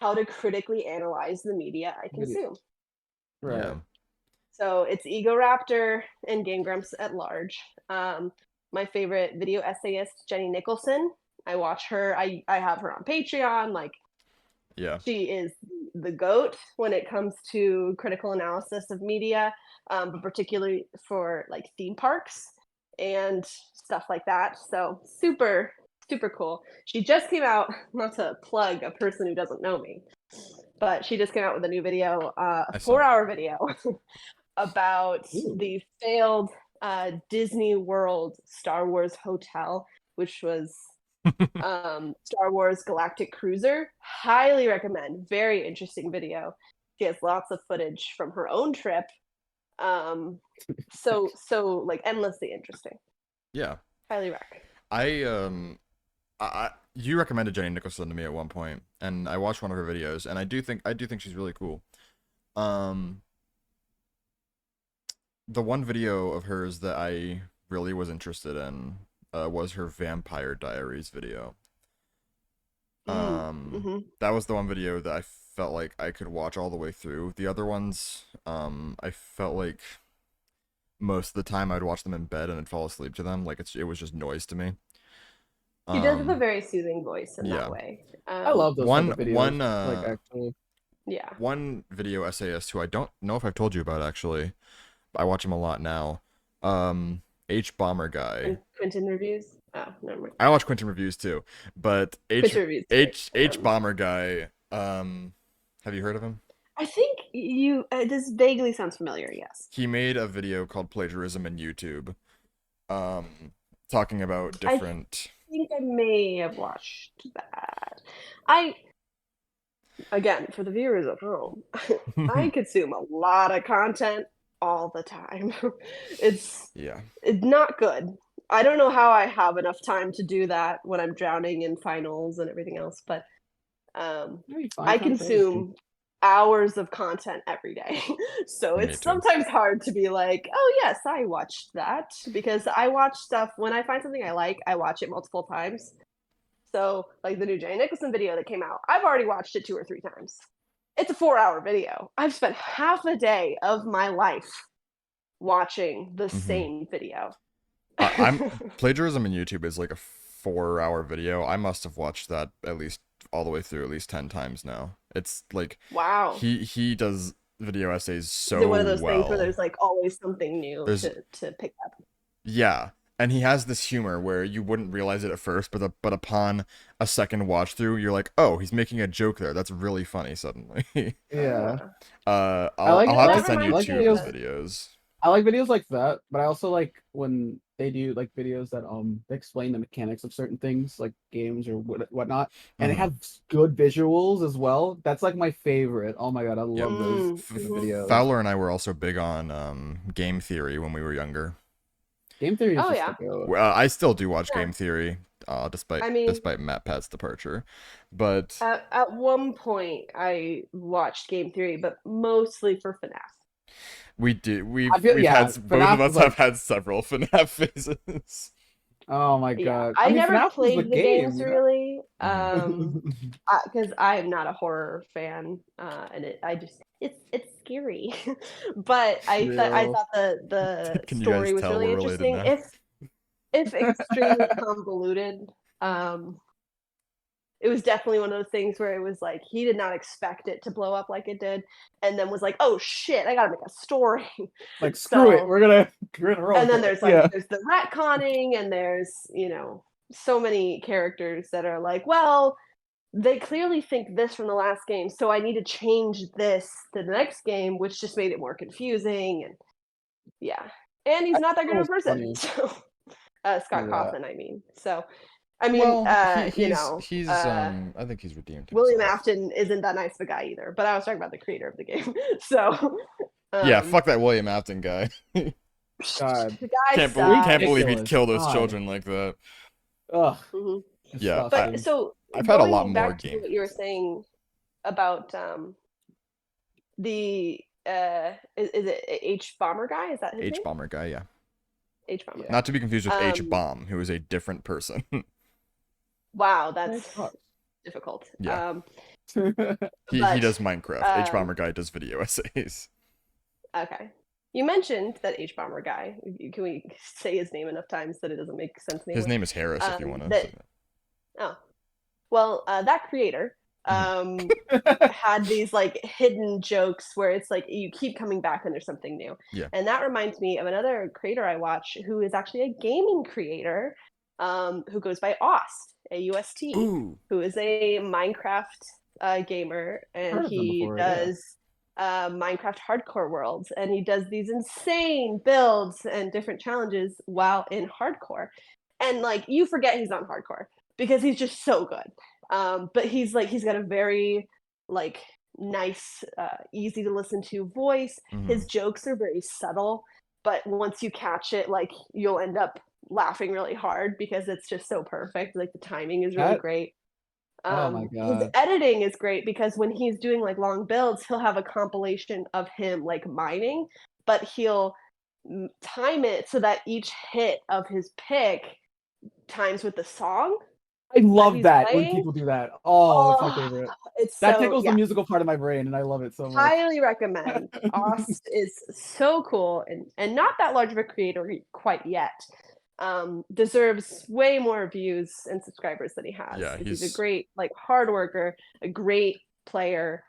how to critically analyze the media I consume. Right. Yeah. So it's Ego Raptor and Game Grumps at large. My favorite video essayist, Jenny Nicholson. I watch her. I have her on Patreon. Like, Yeah. she is the GOAT when it comes to critical analysis of media, but particularly for like theme parks and stuff like that. So super, super cool. She just came out, not to plug a person who doesn't know me, but she just came out with a new video, a I saw. 4-hour video about Ooh. the failed Disney World Star Wars hotel, which was Star Wars Galactic Cruiser. Highly recommend. Very interesting video. She has lots of footage from her own trip. So like endlessly interesting. Yeah. Highly rec. You recommended Jenny Nicholson to me at one point, and I watched one of her videos, and I do think she's really cool. The one video of hers that I really was interested in was her Vampire Diaries video. That was the one video that I felt like I could watch all the way through. The other ones, I felt like most of the time I'd watch them in bed and I'd fall asleep to them. Like it was just noise to me. She does have a very soothing voice in yeah. that way. I love those type of videos. Like actually, yeah. One video essayist who I don't know if I've told you about actually. I watch him a lot now. H Bomber Guy. Quentin reviews. Oh, never mind. I watch Quentin reviews too, but H Bomber Guy. Have you heard of him? I think this vaguely sounds familiar. Yes. He made a video called Plagiarism in YouTube, talking about different. I think I may have watched that. Again, for the viewers at home, I consume a lot of content all the time. It's not good. I don't know how I have enough time to do that when I'm drowning in finals and everything else, but I consume hours of content every day. So it's sometimes hard to be like, oh yes, I watched that, because I watch stuff when I find something I like, I watch it multiple times. So like the new Jenny Nicholson video that came out, I've already watched it 2 or 3 times. It's a 4-hour video. I've spent half a day of my life watching the same video. Plagiarism in YouTube is like a 4-hour video. I must have watched that at least all the way through at least 10 times now. It's like, wow. He does video essays so well. Is it one of those things where there's like always something new to pick up? Yeah. And he has this humor where you wouldn't realize it at first, but upon a second watch through, you're like, oh, he's making a joke there. That's really funny suddenly. Yeah. I'll have to send you 2 of those videos. I like videos like that, but I also like when they do like videos that explain the mechanics of certain things, like games or whatnot, and they have good visuals as well. That's like my favorite. Oh my god, I love those videos. Fowler and I were also big on game theory when we were younger. Game theory is I still do watch game theory, despite MatPat's departure. But at one point I watched game theory, but mostly for FNAF. We've had both of us have had several FNAF phases. Oh my god! I never FNAF played the games really, because I'm not a horror fan, and it's scary. But I thought the story was really interesting. If extremely convoluted. It was definitely one of those things where it was like he did not expect it to blow up like it did, and then was like, "Oh shit, I gotta make a story." Like screw it, we're gonna roll. And then there's like there's the retconning, and there's so many characters that are like, well, they clearly think this from the last game, so I need to change this to the next game, which just made it more confusing. And and he's not that good of a person. So Scott Cawthon, I mean, so. I mean, I think he's redeemed himself. William Afton isn't that nice of a guy either, but I was talking about the creator of the game. So, fuck that William Afton guy. God, can't believe he'd kill those children like that. Ugh. Yeah, but so I've had a lot more games. What you were saying about the is it H Bomber Guy? Is that his name? H Bomber Guy? Yeah. H Bomber. Not to be confused with H Bomb, who is a different person. Wow, that's difficult. Yeah. Oh He But does Minecraft. H um, Bomber Guy does video essays. okay. You mentioned that H Bomber guy. Can we say his name enough times that it doesn't make sense His anymore? name is Harris, if you want to say That that. oh well, that creator Mhm. had these like hidden jokes where it's like you keep coming back and there's something new. Yeah. And that reminds me of another creator I watch who is actually a gaming creator, who goes by Aust, AUST, Ooh. who is a Minecraft gamer, and Heard of them he before, yeah. does Minecraft hardcore worlds, and he does these insane builds and different challenges while in hardcore. And like you forget he's on hardcore because he's just so good. But he's got a very like nice, easy to listen to voice. His Mhm. jokes are very subtle, but once you catch it, like you'll end up laughing really hard because it's just so perfect. Like the timing is really That great. oh my His god. editing is great because when he's doing like long builds, he'll have a compilation of him like mining, but he'll time it so that each hit of his pick times with the song I that love he's that when playing. people do that. Oh, it's my Oh, favorite. it's That so tickles the yeah. musical part of my brain, and I love it so much. Highly recommend. Ost is so cool and not that large of a creator quite yet. Deserves way more views and subscribers than he has Yeah, because he's a he's great like hard worker, a great player,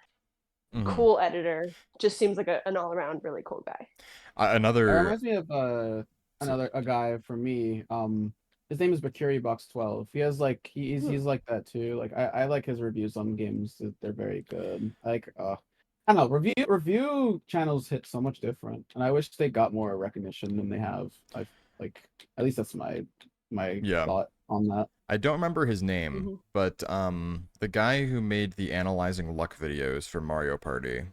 mhm. cool editor. Just seems like an all around really cool guy. That Another reminds me of so, another a guy for me. His name is Bakuri Box 12. He has like Hmm. he's like that too. Like I like his reviews on games. They're very good. Like I don't know, review channels hit so much different, and I wish they got more recognition than they have. I like at least that's my yeah. thought on that. I don't remember his name, Hmm. but the guy who made the analyzing luck videos for Mario Party.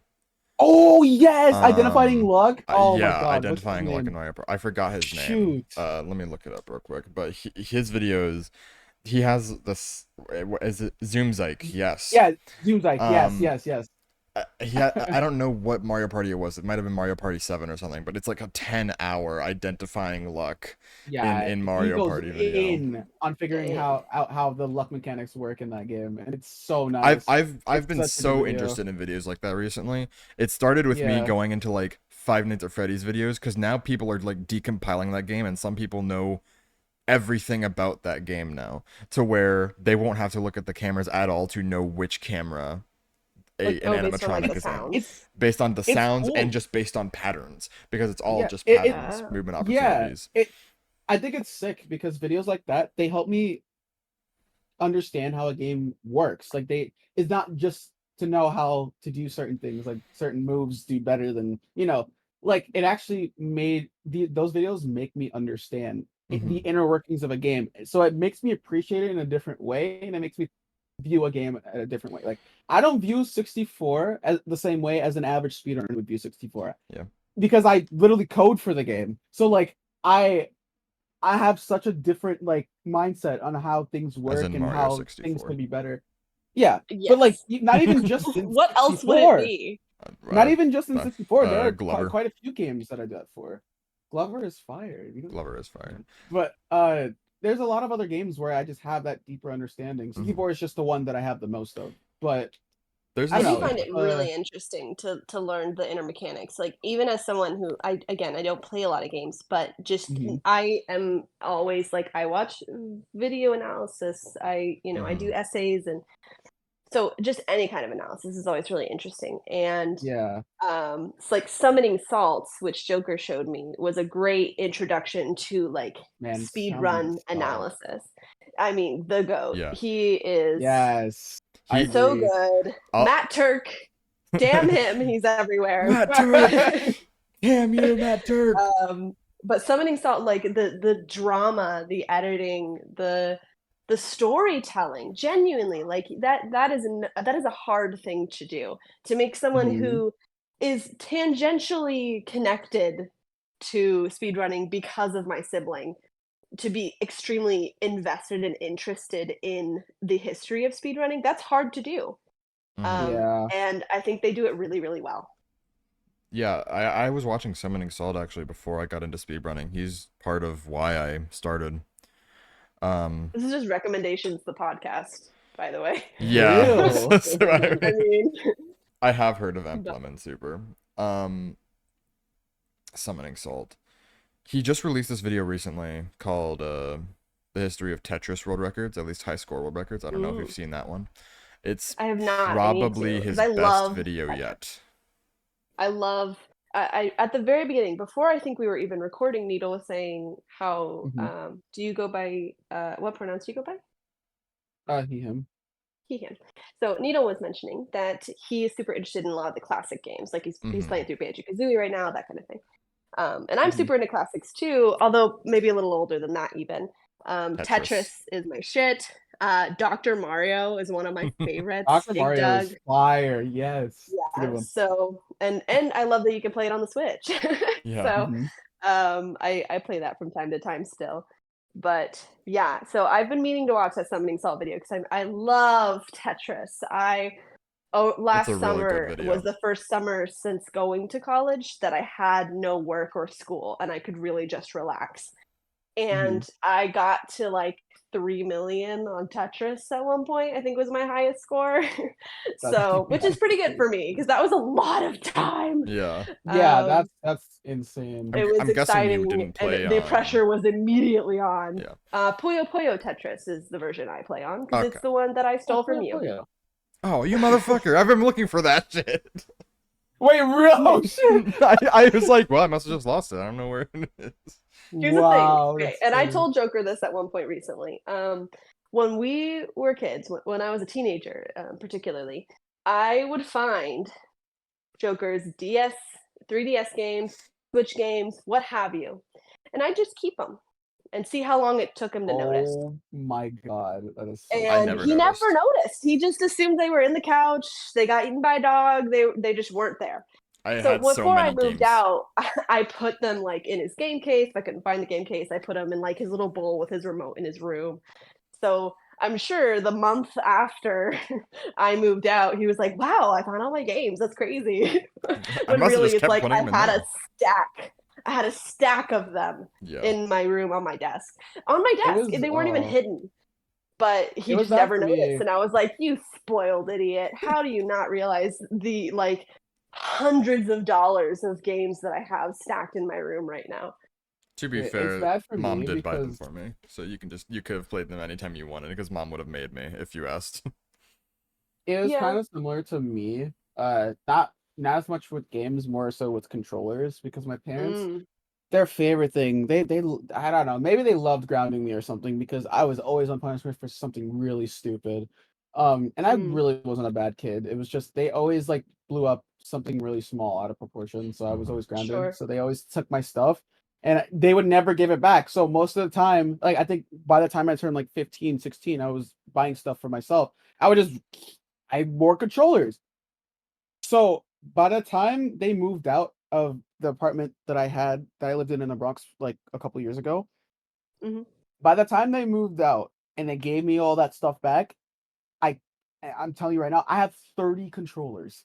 Oh yes, identifying luck. Oh my Yeah, god, what's his identifying luck in name? Mario Party. I forgot his name. Shoot. Let me look it up real quick. But his videos, he has this. Is it Zoomzyke? Yes. Yeah, seems like yes, Um, yes, yes. I don't know what Mario Party it was. It might have been Mario Party 7 or something, but it's like a 10-hour identifying luck Yeah, in he Mario goes Party video. in on figuring Dang. how the luck mechanics work in that game, and it's so I've nice. I've I've It's been such a good so video. interested in videos like that recently. It started with me Yeah, going into like Five Nights at Freddy's videos because now people are like decompiling that game, and some people know everything about that game now to where they won't have to look at the cameras at all to know which camera Like an based on like animatronic the is in, it's sounds. based on the it's sounds and cool. just based on patterns because it's all Yeah, just it patterns, Uh, movement yeah opportunities. it. I think it's sick because videos like that they help me understand how a game works. Like they it's not just to know how to do certain things, like certain moves do better than like it actually made those videos make me understand the Hmm. inner workings of a game. So it makes me appreciate it in a different way, and it makes me view a game at a different way. Like I don't view 64 as the same way as an average speedrunner would view 64 Yeah, because I literally code for the game. So like I have such a different like mindset on how things as work in and Mario how things 64. can be better. Yeah, but like yes. not even just in What else would it 64. be? Not Uh, even just in 64. There are Glover. quite a few games that I do that for. Glover is fire, Glover is fire. but there's a lot of other games where I just have that deeper understanding. Hmm. 64 is just the one that I have the most of. But There's I I don't do this. know. find it really interesting to learn the inner mechanics. Like even as someone who I don't play a lot of games, but just Mhm. I am always like I watch video analysis. I do Mhm. essays and so just any kind of analysis is always really interesting. And Yeah, it's like summoning salts, which Joker showed me, was a great introduction to like man, speed summoning run salt. analysis. I mean, the goat. Yeah. He is Yes, I He. so agree. good. I'll, Matt Turk, damn him, he's everywhere. Matt Turk. Damn you, Matt Turk. um, but summoning salt, like the drama, the editing, the storytelling, genuinely, like that is a hard thing to do. To make someone Mhm. who is tangentially connected to speedrunning because of my sibling to be extremely invested and interested in the history of speedrunning, that's hard to do. Hmm. Yeah. And I think they do it really, really well. Yeah, I was watching Summoning Salt actually before I got into speedrunning. He's part of why I started. Um, This is just recommendations, the podcast. by the way. Yeah. Ew. So I, I mean, I have heard of but- Emblem and Super. Summoning Salt. He just released this video recently called The History of Tetris World Records, at least high score world records. I don't know if you've seen that one. It's I have not. probably I need to, his 'cause I best love video Tetris. yet. I love. I at the very beginning, before I think we were even recording, Needle was saying how do you go by what pronouns do you go by? He, him. He, him. So Needle was mentioning that he is super interested in a lot of the classic games, like he's playing through Banjo-Kazooie right now, that kind of thing. And I'm super into classics too, although maybe a little older than that even. Tetris is my shit. Dr. Mario is one of my favorites. Dr. Big Mario Doug. is fire. Yes. It's a good Yeah. one. So and I love that you can play it on the Switch. Yeah. So I play that from time to time still. But yeah, so I've been meaning to watch that Summoning Salt video because I love Tetris. Last It's a really good summer video. was the first summer since going to college that I had no work or school and I could really just relax. And I got to like 3 million on Tetris at one point, I think was my highest score. So, which is pretty good for me because that was a lot of time. Yeah. Yeah, that's insane. It was I'm guessing you exciting, didn't play and the pressure was immediately on. Yeah. Puyo Puyo Tetris is the version I play on because Okay. it's the one that I stole from you. Oh, you motherfucker. I've been looking for that shit. Wait, real? Oh, shit. I was like, well, I must have just lost it. I don't know where it is. Here's the thing, okay, and I told Joker this at one point recently. When we were kids, when I was a teenager, particularly, I would find Joker's 3DS games, Switch games, what have you, and I just keep them and see how long it took him to notice. Oh my god, that is so And never he noticed. never noticed. He just assumed they were in the couch. They got eaten by a dog. They just weren't there. So before I moved out, I put them like in his game case. If I couldn't find the game case, I put them in like his little bowl with his remote in his room. So I'm sure the month after I moved out, he was like, "Wow, I found all my games. That's crazy." When really it's like I had a stack. I had a stack of them in my room on my desk. On my desk. They weren't even hidden. But he just never noticed. And I was like, "You spoiled idiot. How do you not realize the like hundreds of dollars of games that I have stacked in my room right now?" To be fair, Mom did buy them for me, so you could have played them anytime you wanted because Mom would have made me if you asked. It was kind of similar to me. Not as much with games, more so with controllers because my parents, their favorite thing, they I don't know, maybe they loved grounding me or something because I was always on punishment for something really stupid. And I really wasn't a bad kid. It was just they always like blew up something really small out of proportion, so I was always grounded. Sure. So they always took my stuff and they would never give it back. So most of the time, like I think by the time I turned like 15, 16, I was buying stuff for myself. I had more controllers. So by the time they moved out of the apartment that I lived in the Bronx like a couple years ago, by the time they moved out and they gave me all that stuff back, I'm telling you right now, I have 30 controllers.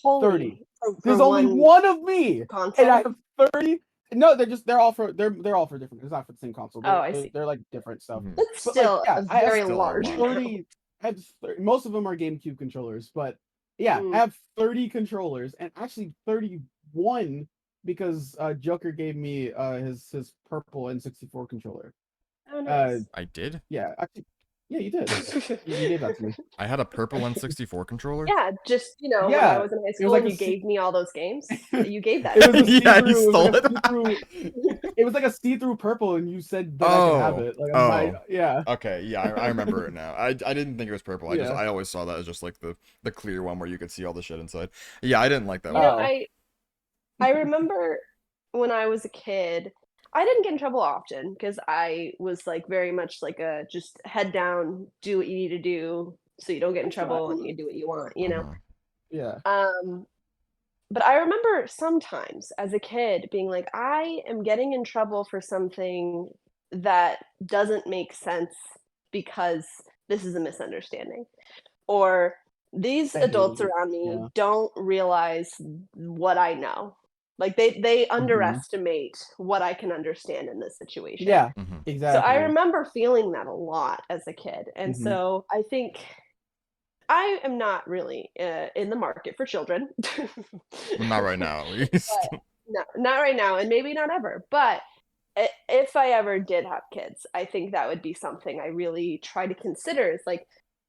Holy 30. There's only one of me, console? and I have 30. No, they're all for different. It's not for the same console. I see. They're like different stuff. That's still a very large. 30. Most of them are GameCube controllers, but yeah, I have 30 controllers, and actually 31 because Joker gave me his purple N64 controller. Oh, nice. I did? Yeah, actually, yeah, you did. You gave that to me. I had a purple N64 controller? Yeah, just, when I was in high school and you gave me all those games, you gave that. Yeah, you stole it. It was like a see-through purple, and you said that I could have it. Like, yeah. Okay, yeah, I remember it now. I didn't think it was purple. I always saw that as just like the clear one where you could see all the shit inside. Yeah, I didn't like that one. I remember when I was a kid, I didn't get in trouble often because I was like very much like a just head down, do what you need to do so you don't get in trouble and you do what you want, Yeah. But I remember sometimes as a kid being like, I am getting in trouble for something that doesn't make sense because this is a misunderstanding. Or these adults around me don't realize what I know. Like they Mhm. underestimate what I can understand in this situation. Yeah, Mhm. So I exactly. remember feeling that a lot as a kid, and Mhm. so I think I am not really, in the market for children. Well, not right now, at least. But no, not right now, and maybe not ever, but if I ever did have kids, I think that would be something I really try to consider. It's like,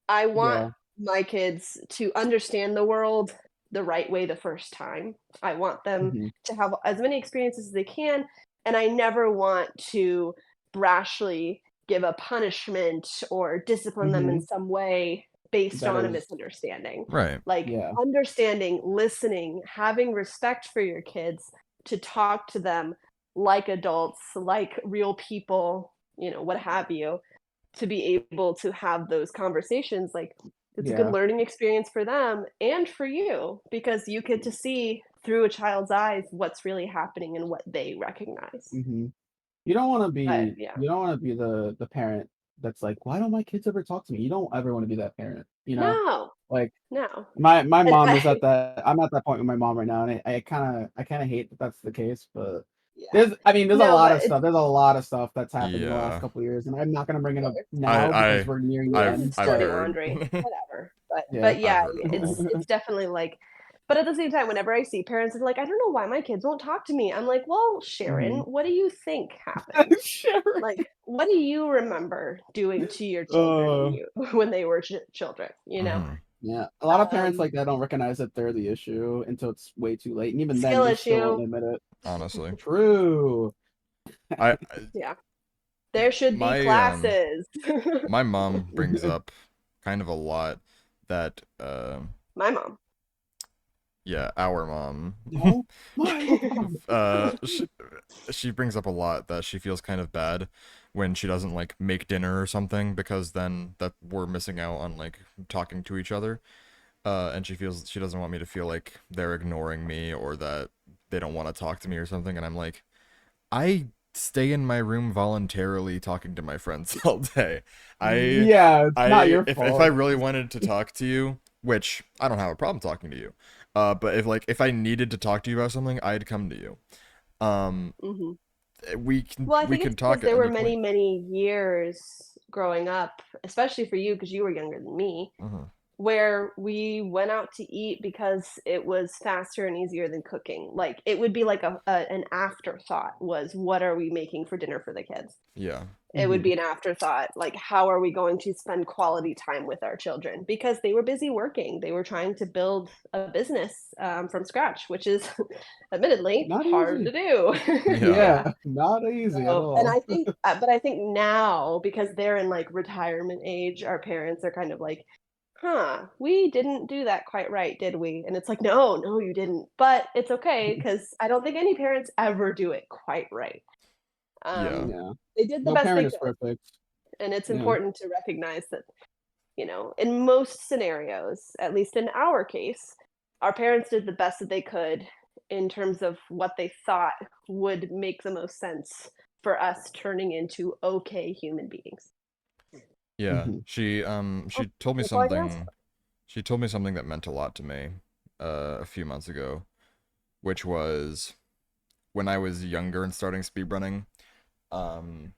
I want Yeah. my kids to understand the world the right way the first time. I want them Mhm. to have as many experiences as they can, and I never want to brashly give a punishment or discipline them in Mhm. some way based That on a is, misunderstanding. Right. Like, yeah. understanding, listening, having respect for your kids, to talk to them like adults, like real people, what have you, to be able to have those conversations. Like, it's a good Yeah. learning experience for them and for you because you get to see through a child's eyes what's really happening and what they recognize. Mhm. You don't wanna But be yeah. you don't wanna be the parent that's like, "Why don't my kids ever talk to me?" You don't ever wanna be that parent, you know? No, Like, no. my And mom is at that I'm at that point with my mom right now, and I kinda hate that that's the case, but Yeah. there's a No, lot but of it's stuff there's a lot of stuff that's happened in the last Yeah. couple years, and I'm not gonna bring it up sure. now because I we're nearing the I've end, It's I've dirty but heard. laundry, whatever. But yeah. but I've yeah, heard it all. it's definitely like, but at the same time, whenever I see parents are like, "I don't know why my kids won't talk to me." I'm like, "Well, Sharon, Mhm. what do you think happened? Sure. Like, what do you remember doing to your children when Uh, you when they were children, you know?" Mhm. yeah, a lot of parents Um, like that don't recognize that they're the issue until it's way too late, and even then, skill they still won't issue. admit it. Honestly. True. I Yeah. There should be my classes. my mom brings up kind of a lot that My mom. yeah, our mom. No, my mom. uh she, she brings up a lot that she feels kind of bad when she doesn't like make dinner or something because then that we're missing out on like talking to each other. And she feels she doesn't want me to feel like they're ignoring me or that they don't want to talk to me or something. And I'm like, I stay in my room voluntarily talking to my friends all day. I Yeah, it's not I your if I fault. really wanted to talk to you, which I don't have a problem talking to you. But if I needed to talk to you about something, I'd come to you. Um Mhm. we can Well, I we think it's can because talk at there were any many, point. many years growing up, especially for you because you were younger than me, Mhm. where we went out to eat because it was faster and easier than cooking. Like, it would be like an afterthought was, "What are we making for dinner for the kids?" Yeah. It would Mhm. be an afterthought, like, "How are we going to spend quality time with our children?" Because they were busy working. They were trying to build a business, from scratch, which is admittedly Not hard to easy. do. Yeah. Yeah. Yeah, not easy at So, and all. I think, but I think now, because they're in, like, retirement age, our parents are kind of like, "Huh, we didn't do that quite right, did we?" And it's like, "No, no, you didn't." But it's okay because I don't think any parents ever do it quite right. Yeah. Yeah. They did the No best parent they is could, perfect. and it's Yeah. important to recognize that, in most scenarios, at least in our case, our parents did the best that they could in terms of what they thought would make the most sense for us turning into okay human beings. Yeah. Mhm. Oh, She told me that's all I can ask something. She told me something that meant a lot to me a few months ago, which was when I was younger and starting speedrunning. Um,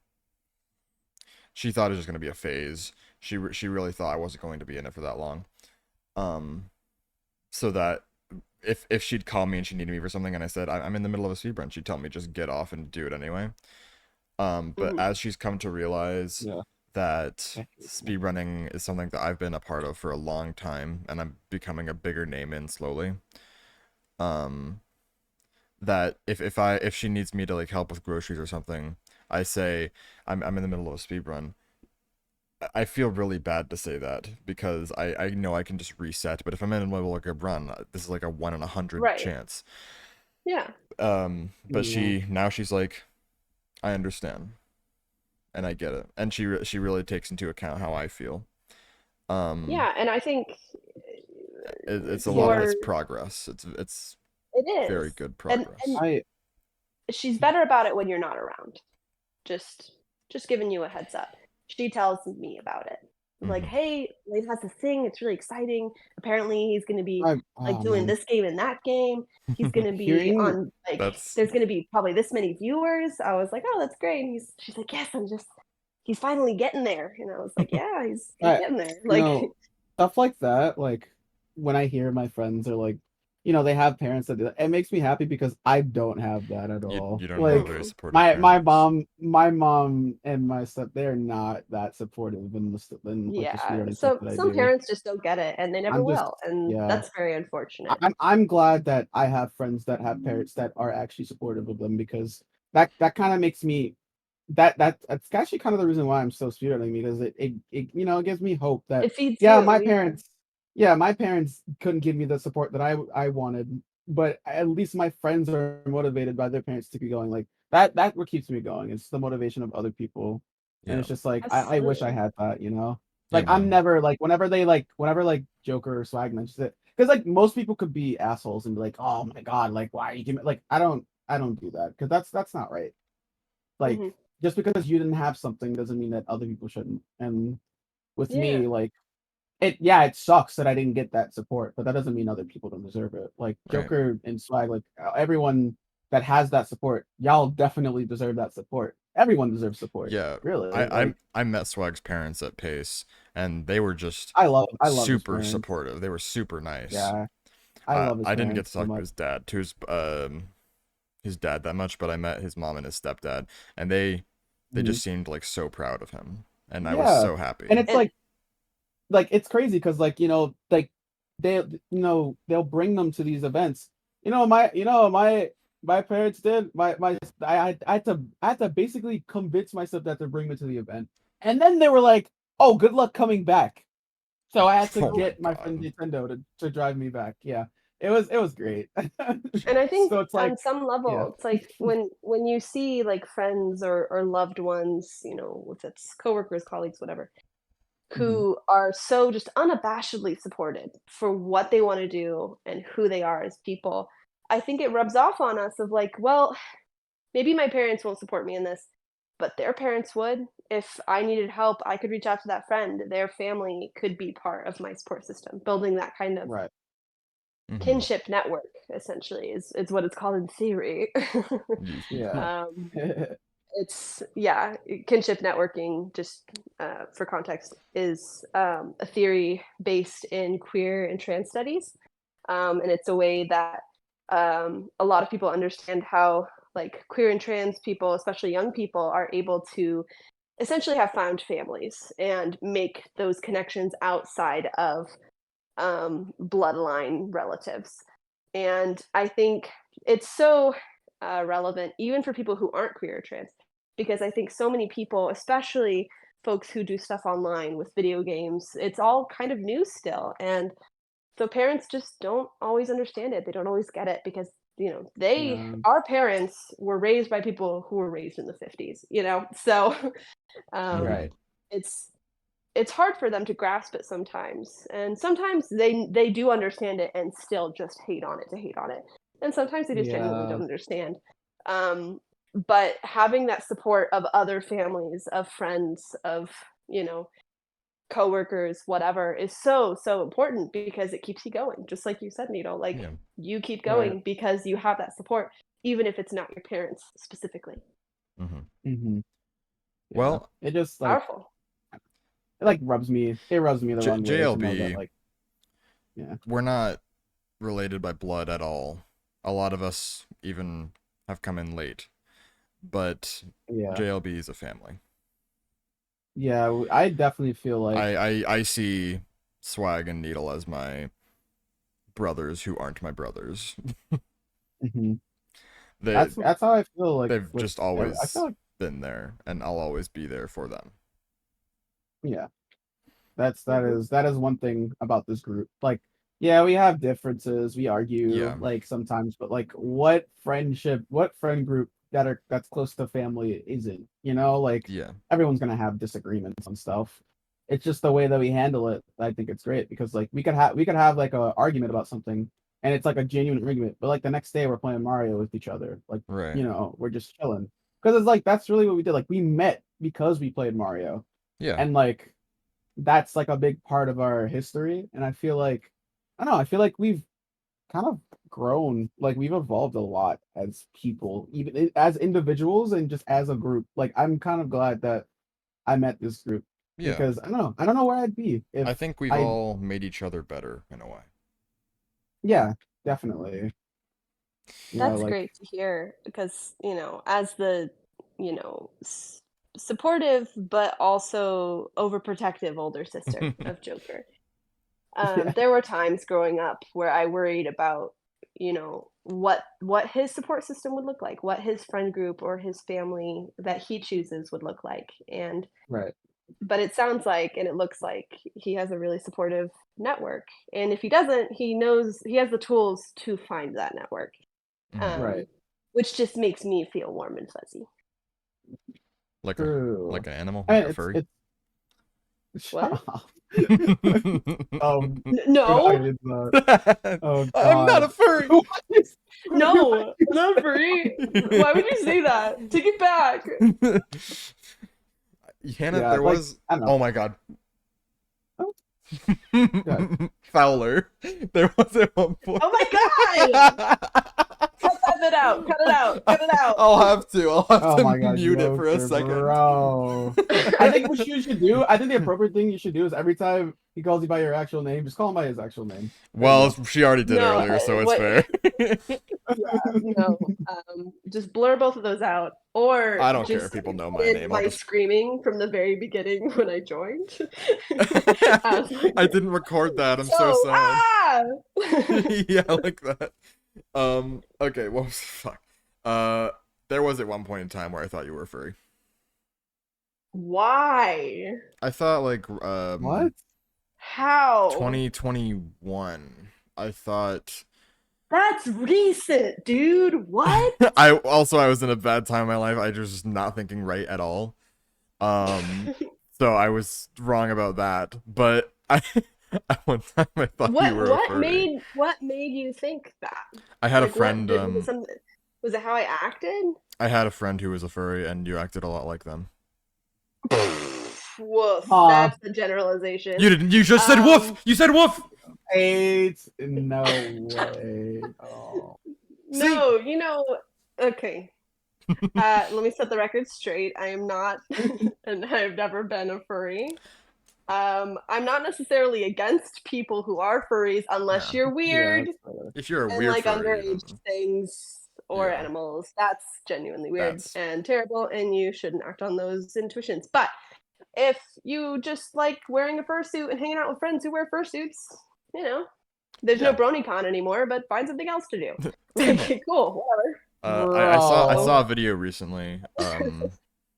she thought it was just gonna be a phase. She really thought I wasn't going to be in it for that long. Um, so that if she'd call me and she needed me for something and I said I'm in the middle of a speedrun, she'd tell me just get off and do it anyway. for. But as she's come to realize Yeah. that I hate that. speedrunning is something that I've been a part of for a long time and I'm becoming a bigger name in slowly. Um, that if she needs me to like help with groceries or something, I say I'm in the middle of a speed run. I feel really bad to say that because I know I can just reset, but if I'm in the middle of a run, this is like a 1 in 100 Right. chance. Yeah. But Yeah. she's like, I understand and I get it, and she really takes into account how I feel. Um, Yeah, and I think it's a lot. Yeah. for It's progress. It's it very is. good And progress. I she's better about it when you're not around. Just just giving you a heads up. She tells me about it. like, Mhm. "Hey, Lane has this thing, it's really exciting. Apparently, he's gonna be, like, Oh doing man, this game and that game. He's gonna be hearing on, like That's there's gonna be probably this many viewers." I was like, "Oh, that's great." And she's like, "Yes, he's finally getting there." And I was like, "Yeah, he's I, getting there." you Like, know, stuff like that, like when I hear my friends are like, they have parents that do that, it makes me happy because I don't have that at all. you don't have Like very mhm. supportive my parents. mom and my step, they're not that supportive in like the Yeah, speedrunning stuff so that I some do. parents just don't get it, and they never I'm just will, and yeah. that's very unfortunate. I'm glad that I have friends that have parents that are actually supportive of them because that kind of makes me that's actually kind of the reason why I'm so speedrunning because it gives me hope that It feeds yeah you, yeah. my parents couldn't give me the support that I wanted, but at least my friends are motivated by their parents to keep going. Like that what keeps me going. It's the motivation of other people, and Yeah. it's just like I wish I Absolutely. had that. Yeah, Like I'm man. never like whenever like Joker or Swag mentions it because like most people could be assholes and be like, oh my god, like why are you giving like I don't do that because that's not right. Like Mhm. just because you didn't have something doesn't mean that other people shouldn't. And with Yeah, me, like it sucks that I didn't get that support, but that doesn't mean other people don't deserve it. Like Right. Joker and Swag, like everyone that has that support, y'all definitely deserve that support. Everyone deserves support, Yeah. really. I Like I I met Swag's parents at Pace, and they were just I love his super parents. supportive. They were super nice. Yeah, I I love his I didn't get parents to so talk to much. his dad that much, but I met his mom and his stepdad, and they Mhm. just seemed like so proud of him, and I was Yeah, so and happy. it's and like it's crazy because like like they'll bring them to these events. My parents did my I had to basically convince myself that to bring me to the event, and then they were like, "Oh, good luck coming back." So I had to Oh my get my friend god. Nintendo to drive me back. Yeah, it was great. and I think So it's like, on some yeah. level, it's like when you see, like, friends or loved ones, if it's coworkers, colleagues, whatever, Mhm. who are so just unabashedly supported for what they wanna do and who they are as people, I think it rubs off on us of like, well, maybe my parents won't support me in this, but their parents would. If I needed help, I could reach out to that friend. Their family could be part of my support system. Building that kind of Right. Mhm. kinship network, essentially, is what it's called in theory. Yeah. um, yeah, kinship networking, just for context, is a theory based in queer and trans studies, and it's a way that a lot of people understand how, like, queer and trans people, especially young people, are able to essentially have found families and make those connections outside of bloodline relatives. And I think it's so relevant even for people who aren't queer or trans, because I think so many people, especially folks who do stuff online with video games, it's all kind of new still. And so parents just don't always understand it. They don't always get it because, Yeah. our parents were raised by people who were raised in the 50s, So um, Mhm. Right. it's it's hard for them to grasp it sometimes, and sometimes they do understand it and still just hate on it to hate on it, and sometimes they just genuinely Yeah. don't understand. Um, but having that support of other families, of friends, of, you know, coworkers, whatever, is so, so important because it keeps you going. Just like you said, Needle, like, Yeah. you keep Right. going because you have that support, even if it's not your parents specifically. Mhm. Mhm. Yeah. Well, It just like Powerful. it rubs me the wrong way to know that JLB, like yeah. we're not related by blood at all. A lot of us even have come in late, but Yeah. JLB is a family. Yeah, I definitely feel I like I, I see Swag and Needle as my brothers who aren't my brothers. mhm. They That's how I feel like they've with just I feel always like been there, and I'll always be there for them. yeah. That's that Mhm. is that is one thing about this group. Like, yeah, we have differences, we argue Yeah, like sometimes, but like what friend group that's close to family isn't, like yeah, everyone's gonna have disagreements on stuff. It's just the way that we handle it. I think it's great because like we could have like a argument about something and it's like a genuine argument, but like the next day we're playing Mario with each other. Like, right. we're just chilling. Because it's like that's really what we did. Like we met because we played Mario. Yeah, And like that's like a big part of our history, and I feel like I don't know, I feel like we've kind of grown, like we've evolved a lot as people, even as individuals and just as a group. Like I'm kind of glad that I met this group Yeah. because I don't know where I'd be if I think we've I, all made each other better in a way. yeah, definitely. That's Like, great to hear because, as the, supportive but also overprotective older sister of Joker, yeah, there were times growing up where I worried about, what his support system would look like, what his friend group or his family that he chooses would look like. And right. but it sounds like and it looks like he has a really supportive network. And if he doesn't, he knows he has the tools to find that network. Mhm. Um, Right. which just makes me feel warm and fuzzy. Like a True. like an animal, And like a furry. it's shut What? up. Dude, I No, did not. Oh I'm not a God. furry. What is what no, you not say? free. Why would you say that? Take it back. Hannah, Yeah, there like was. I don't know. Oh my god. Oh, God. Fowler. There was at one point. Oh my god! Cut that bit out. Cut it out. Cut it out. I'll have to. I'll have Oh to my God, mute it for a Joker, second. bro. I think what you should do, I think the appropriate thing you should do is every time he calls you by your actual name, just call him by his actual name. There you Well, go. she already did No, earlier, so it's what? fair. Yeah, no. Just blur both of those out, or I don't care if just people know my edit name. I'll my just. screaming from the very beginning when I joined. I didn't record that. I'm so So sad. ah. Yeah, like that. Okay, what was fuck? Uh, there was at one point in time where I thought you were furry. Why? I thought like What? How? 2021. I thought That's recent, dude. What? I was in a bad time in my life. I was just not thinking right at all. Um, so I was wrong about that. But I at one time I thought you What were a what furry. made what made you think that? I had a Like what friend did was some was it how I acted? I had a friend who was a furry and you acted a lot like them. Woof, Aw, that's the generalization. You didn't you just said woof. Um, You said woof. eight? No way. Oh. See? no, okay. Let me set the record straight. I am not, and I've never been a furry. I'm not necessarily against people who are furries unless Yeah. you're Yeah, weird that's better. If you're a and weird like furry, underage then things or yeah. animals. That's genuinely weird That's and terrible, and you shouldn't act on those intuitions. But if you just like wearing a fursuit and hanging out with friends who wear fursuits, you know, there's no yeah. BronyCon anymore, but find something else to do. Same here. Like, cool, whatever. I Bro. saw a video recently Oh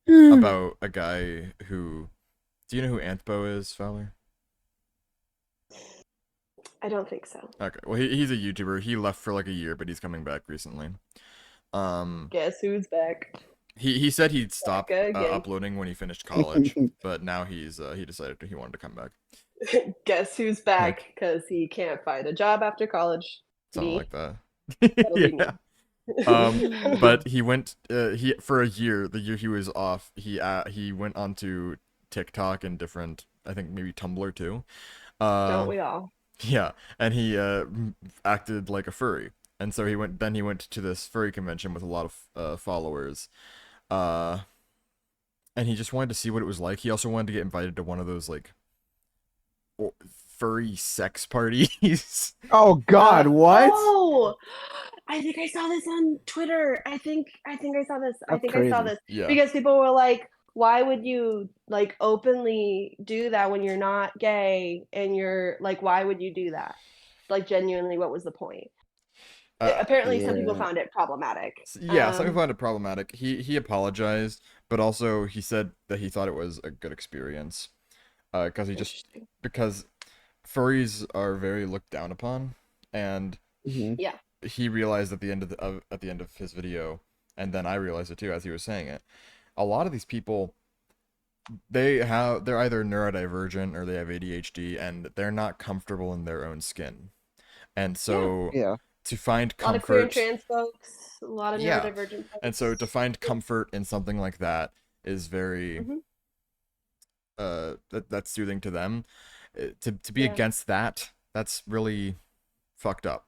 about a guy who do you know who Anthpo is, Fowler? I don't think so. Okay, well he's a YouTuber. He left for like a year, but he's coming back recently. Um, Guess who's back? he said he'd Back stop again. uploading when he finished college, but now he decided he wanted to come back. Guess who's back? Because he can't find a job after college. Something Me. like that. That'll be Yeah. me. But he went he for a year, the year he was off, he went onto TikTok and different, I think maybe Tumblr too. Don't Uh we all? yeah, and he acted like a furry. And so he went to this furry convention with a lot of followers. Uh and he just wanted to see what it was like. He also wanted to get invited to one of those like furry sex parties. God, what? Oh, I think I saw this on Twitter. I think I saw this. I That's think I saw crazy. this Yeah. because people were like, "Why would you like openly do that when you're not gay?" And you're like, "Why would you do that?" Like genuinely, what was the point? Apparently, some people Yeah. found it problematic. Yeah, some people found it problematic. He apologized, but also he said that he thought it was a good experience. Because he just Interesting. because furries are very looked down upon, and Mhm. Yeah. he realized at the end of at the end of his video, and then I realized it too as he was saying it. A lot of these people, they're either neurodivergent or they have ADHD, and they're not comfortable in their own skin, and Yeah. so Yeah. to find A lot of queer and comfort, trans folks, a lot of yeah, neurodivergent and so folks. to find Yeah. comfort in something like that is very Mhm. that's soothing to them. To be Yeah. against that, that's really fucked up.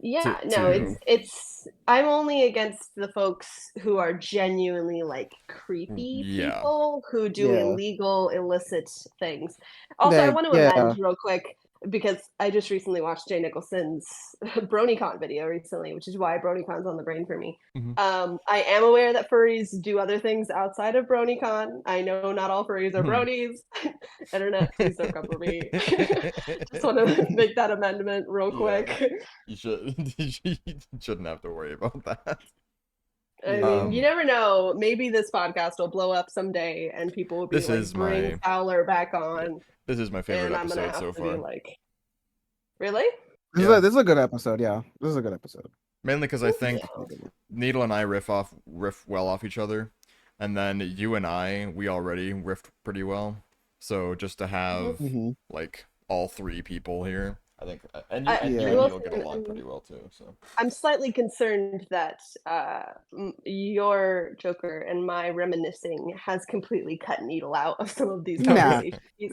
Yeah, no, To it's I'm only against the folks who are genuinely like creepy yeah. people who do Yeah. illegal, illicit things. Also, I want to amend real quick because I just recently watched Jay Nicholson's BronyCon video recently, which is why BronyCon's on the brain for me. Mhm. I am aware that furries do other things outside of BronyCon. I know not all furries are Hmm. bronies. Internet, please don't come for me. Just want to make that amendment real quick. You should. You shouldn't have to worry about that. I mean, you never know. Maybe this podcast will blow up someday, and people will be This like, is "Bring my Fowler back on." this is my favorite And I'm gonna episode have so to be far. like, "Really?" Yeah. This is a good episode. Yeah, this is a good episode. Mainly because I think Yeah. Needle and I riff well off each other, and then you and I, we already riffed pretty well. So just to have Mhm. like all three people here, I think, and I you Yeah. and will Needle say, get along pretty well too. So I'm slightly concerned that your Joker and my reminiscing has completely cut Needle out of some of these Nah. conversations.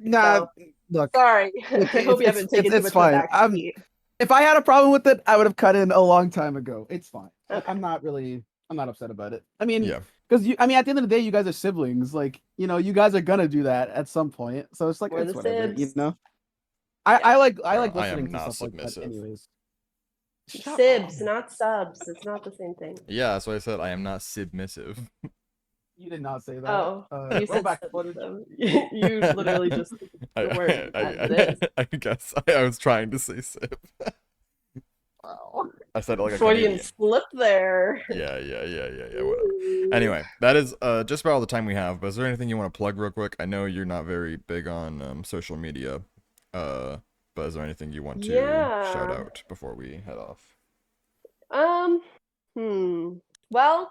Nah. So, Look, sorry. look, I hope you haven't taken too it's much of a fine. back seat. If I had a problem with it, I would have cut in a long time ago. It's fine. Okay. I'm not upset about it. I mean, yeah, because at the end of the day, you guys are siblings. Like, you guys are gonna do that at some point. So it's like We're it's the whatever, Sibs. I like I listening am to not stuff like that. submissive. Anyways, Shut Sibs, up. not subs. It's not the same thing. Yeah, that's why I said I am not submissive. You did not say that. Oh, you roll said back subs, footage. though. You literally just the word as it is. I guess I was trying to say sip. Wow. I said it like a Freudian Canadian. slip there. Yeah, whatever. Anyway, that is just about all the time we have. But is there anything you want to plug real quick? I know you're not very big on social media. But is there anything you want to shout out before we head off? Well,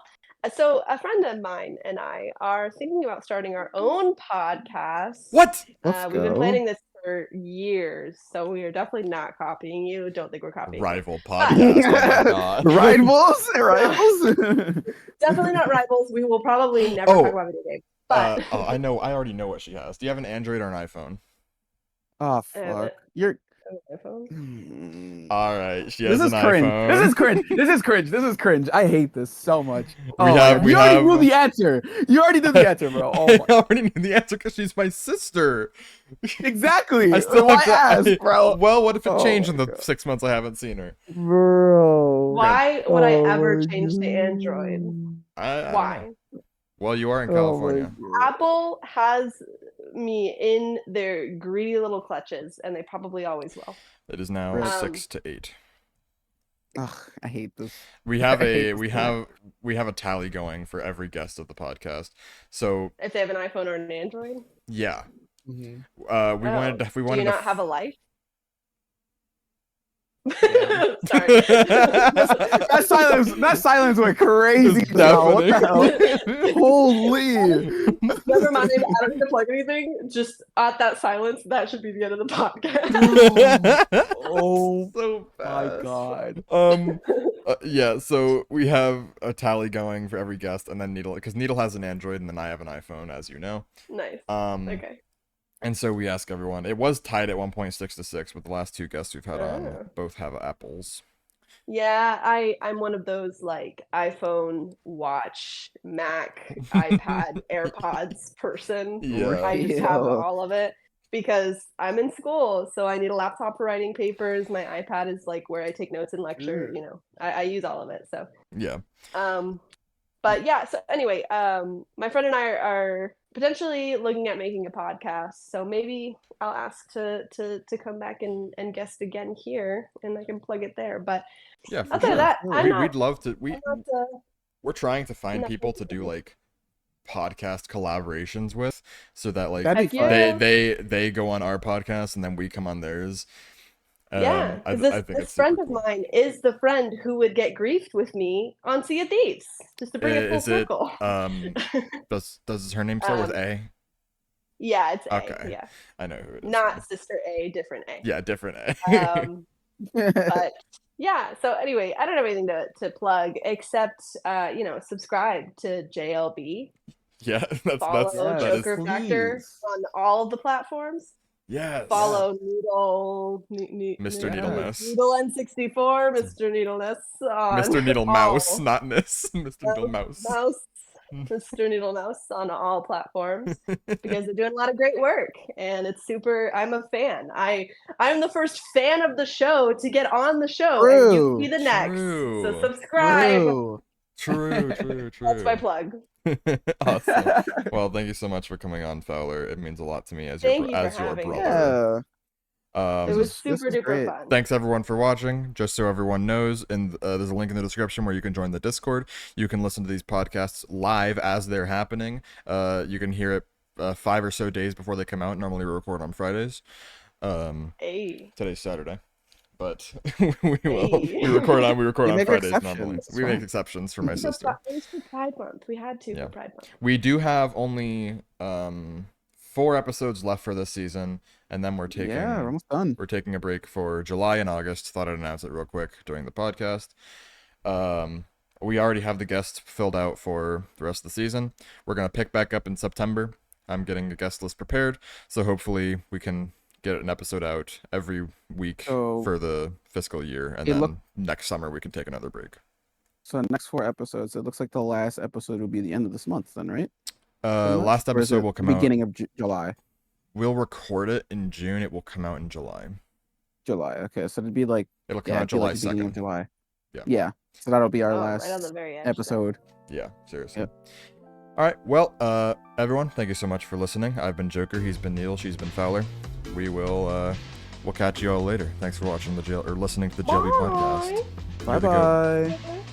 so a friend of mine and I are thinking about starting our own podcast. What? Let's We've been go. planning this for years, so we are definitely not copying you. Don't think we're copying you. Rival podcast. Oh my god. Rivals? Rivals? Definitely not rivals. We will probably never talk about video games. But I know. I already know what she has. Do you have an Android or an iPhone? Oh I have fuck! it. You're. on my phone. All right, she has This is an cringe. iPhone. This is cringe. This is cringe. This is cringe. I hate this so much. We have. You already knew the answer. You already knew the answer, bro. Oh I my. already knew the answer because she's my sister. Exactly. I still Why have to ask, bro? Well, what if it Oh changed in my the God. 6 months I haven't seen her? Bro. Why would I ever my change to God. Android? I don't Why? know. Well, you are in Oh my California. God. Apple has me in their greedy little clutches, and they probably always will. It is now Right. 6 to 8. Ugh, I hate this. We have I a hate we this have a tally going for every guest of the podcast. So If they have an iPhone or an Android. yeah, Mhm. we Oh, wanted do you to not have a life? Yeah. Sorry. That silence went crazy. It's Now. What the deafening. hell? Holy. Never mind. I don't need to plug anything. Just at that silence, that should be the end of the podcast. Oh so my fast. God. Yeah, so we have a tally going for every guest, and then Needle, because Needle has an Android, and then I have an iPhone, as you know. Nice. Okay. And so we ask everyone. It was tied at 1.6 to 6, but the last two guests we've had on both have apples. Yeah, I'm one of those like iPhone, watch, Mac, iPad, AirPods person. Yeah. I just have all of it because I'm in school, so I need a laptop for writing papers. My iPad is like where I take notes in lecture. You know, I use all of it. So Yeah. But yeah. So anyway, my friend and I are potentially looking at making a podcast. So maybe I'll ask to come back and guest again here, and I can plug it there. But Yeah, for outside sure. of that, We'd love to. We're trying to find not people to do like podcast collaborations with, so that like That'd be fun. they go on our podcast and then we come on theirs. Yeah, I because think this it's friend super of cool. mine is the friend who would get griefed with me on Sea of Thieves, just to bring it full Is circle. Does her name start with A? Yeah, it's A. Okay. Yeah, I know who it is. not then. Sister A, different A. Yeah, different A. But yeah, so anyway, I don't have anything to plug except subscribe to JLB. Yeah, that's Follow that is Joker Factor please. on all of the platforms. yes. Follow Needle, Mr. Needle Miss. Needle N64, Mr. Needleness on Mr. Needle Mouse, all not Miss. Mr. Needle Mouse. Mr. Needle Mouse on all platforms because they're doing a lot of great work and it's super. I'm a fan. I'm the first fan of the show to get on the show, and you can be the next. So True. subscribe. True. True. That's my plug. Awesome. Well, thank you so much for coming on, Fowler. It means a lot to me as Thank you for your having me. brother. Yeah. It was This super is duper great. fun. Thanks everyone for watching. Just so everyone knows, and there's a link in the description where you can join the Discord. You can listen to these podcasts live as they're happening. You can hear it 5 or so days before they come out. Normally we record on Fridays. Hey. Today's Saturday, but we Hey. record on We on make Fridays normally. exceptions, it's We make fine. exceptions for my sister. It was for Pride Month. We had to Yeah. for Pride Month. We do have only 4 episodes left for this season, and then we're taking Yeah, we're almost done. we're taking a break for July and August. Thought I'd announce it real quick during the podcast. We already have the guests filled out for the rest of the season. We're gonna pick back up in September. I'm getting a guest list prepared, so hopefully we can get an episode out every week So- for the fiscal year, and It then look- next summer we can take another break. So next 4 episodes, it looks like the last episode will be the end of this month then, right? Pretty much? Last Or is episode it will come out. beginning of July. We'll record it in June. It will come out in July. July. Okay, so it'd be like It'll come yeah, out it'd be July like the beginning of 2nd. July. Yeah. Yeah. So that'll be our Oh, last right on the very edge. episode. Yeah, seriously. Yep. All right. Well, everyone, thank you so much for listening. I've been Joker. He's been Neil. She's been Fowler. We'll catch you all later. Thanks for watching or listening to the JLB podcast. Bye. You're the goat. Bye bye.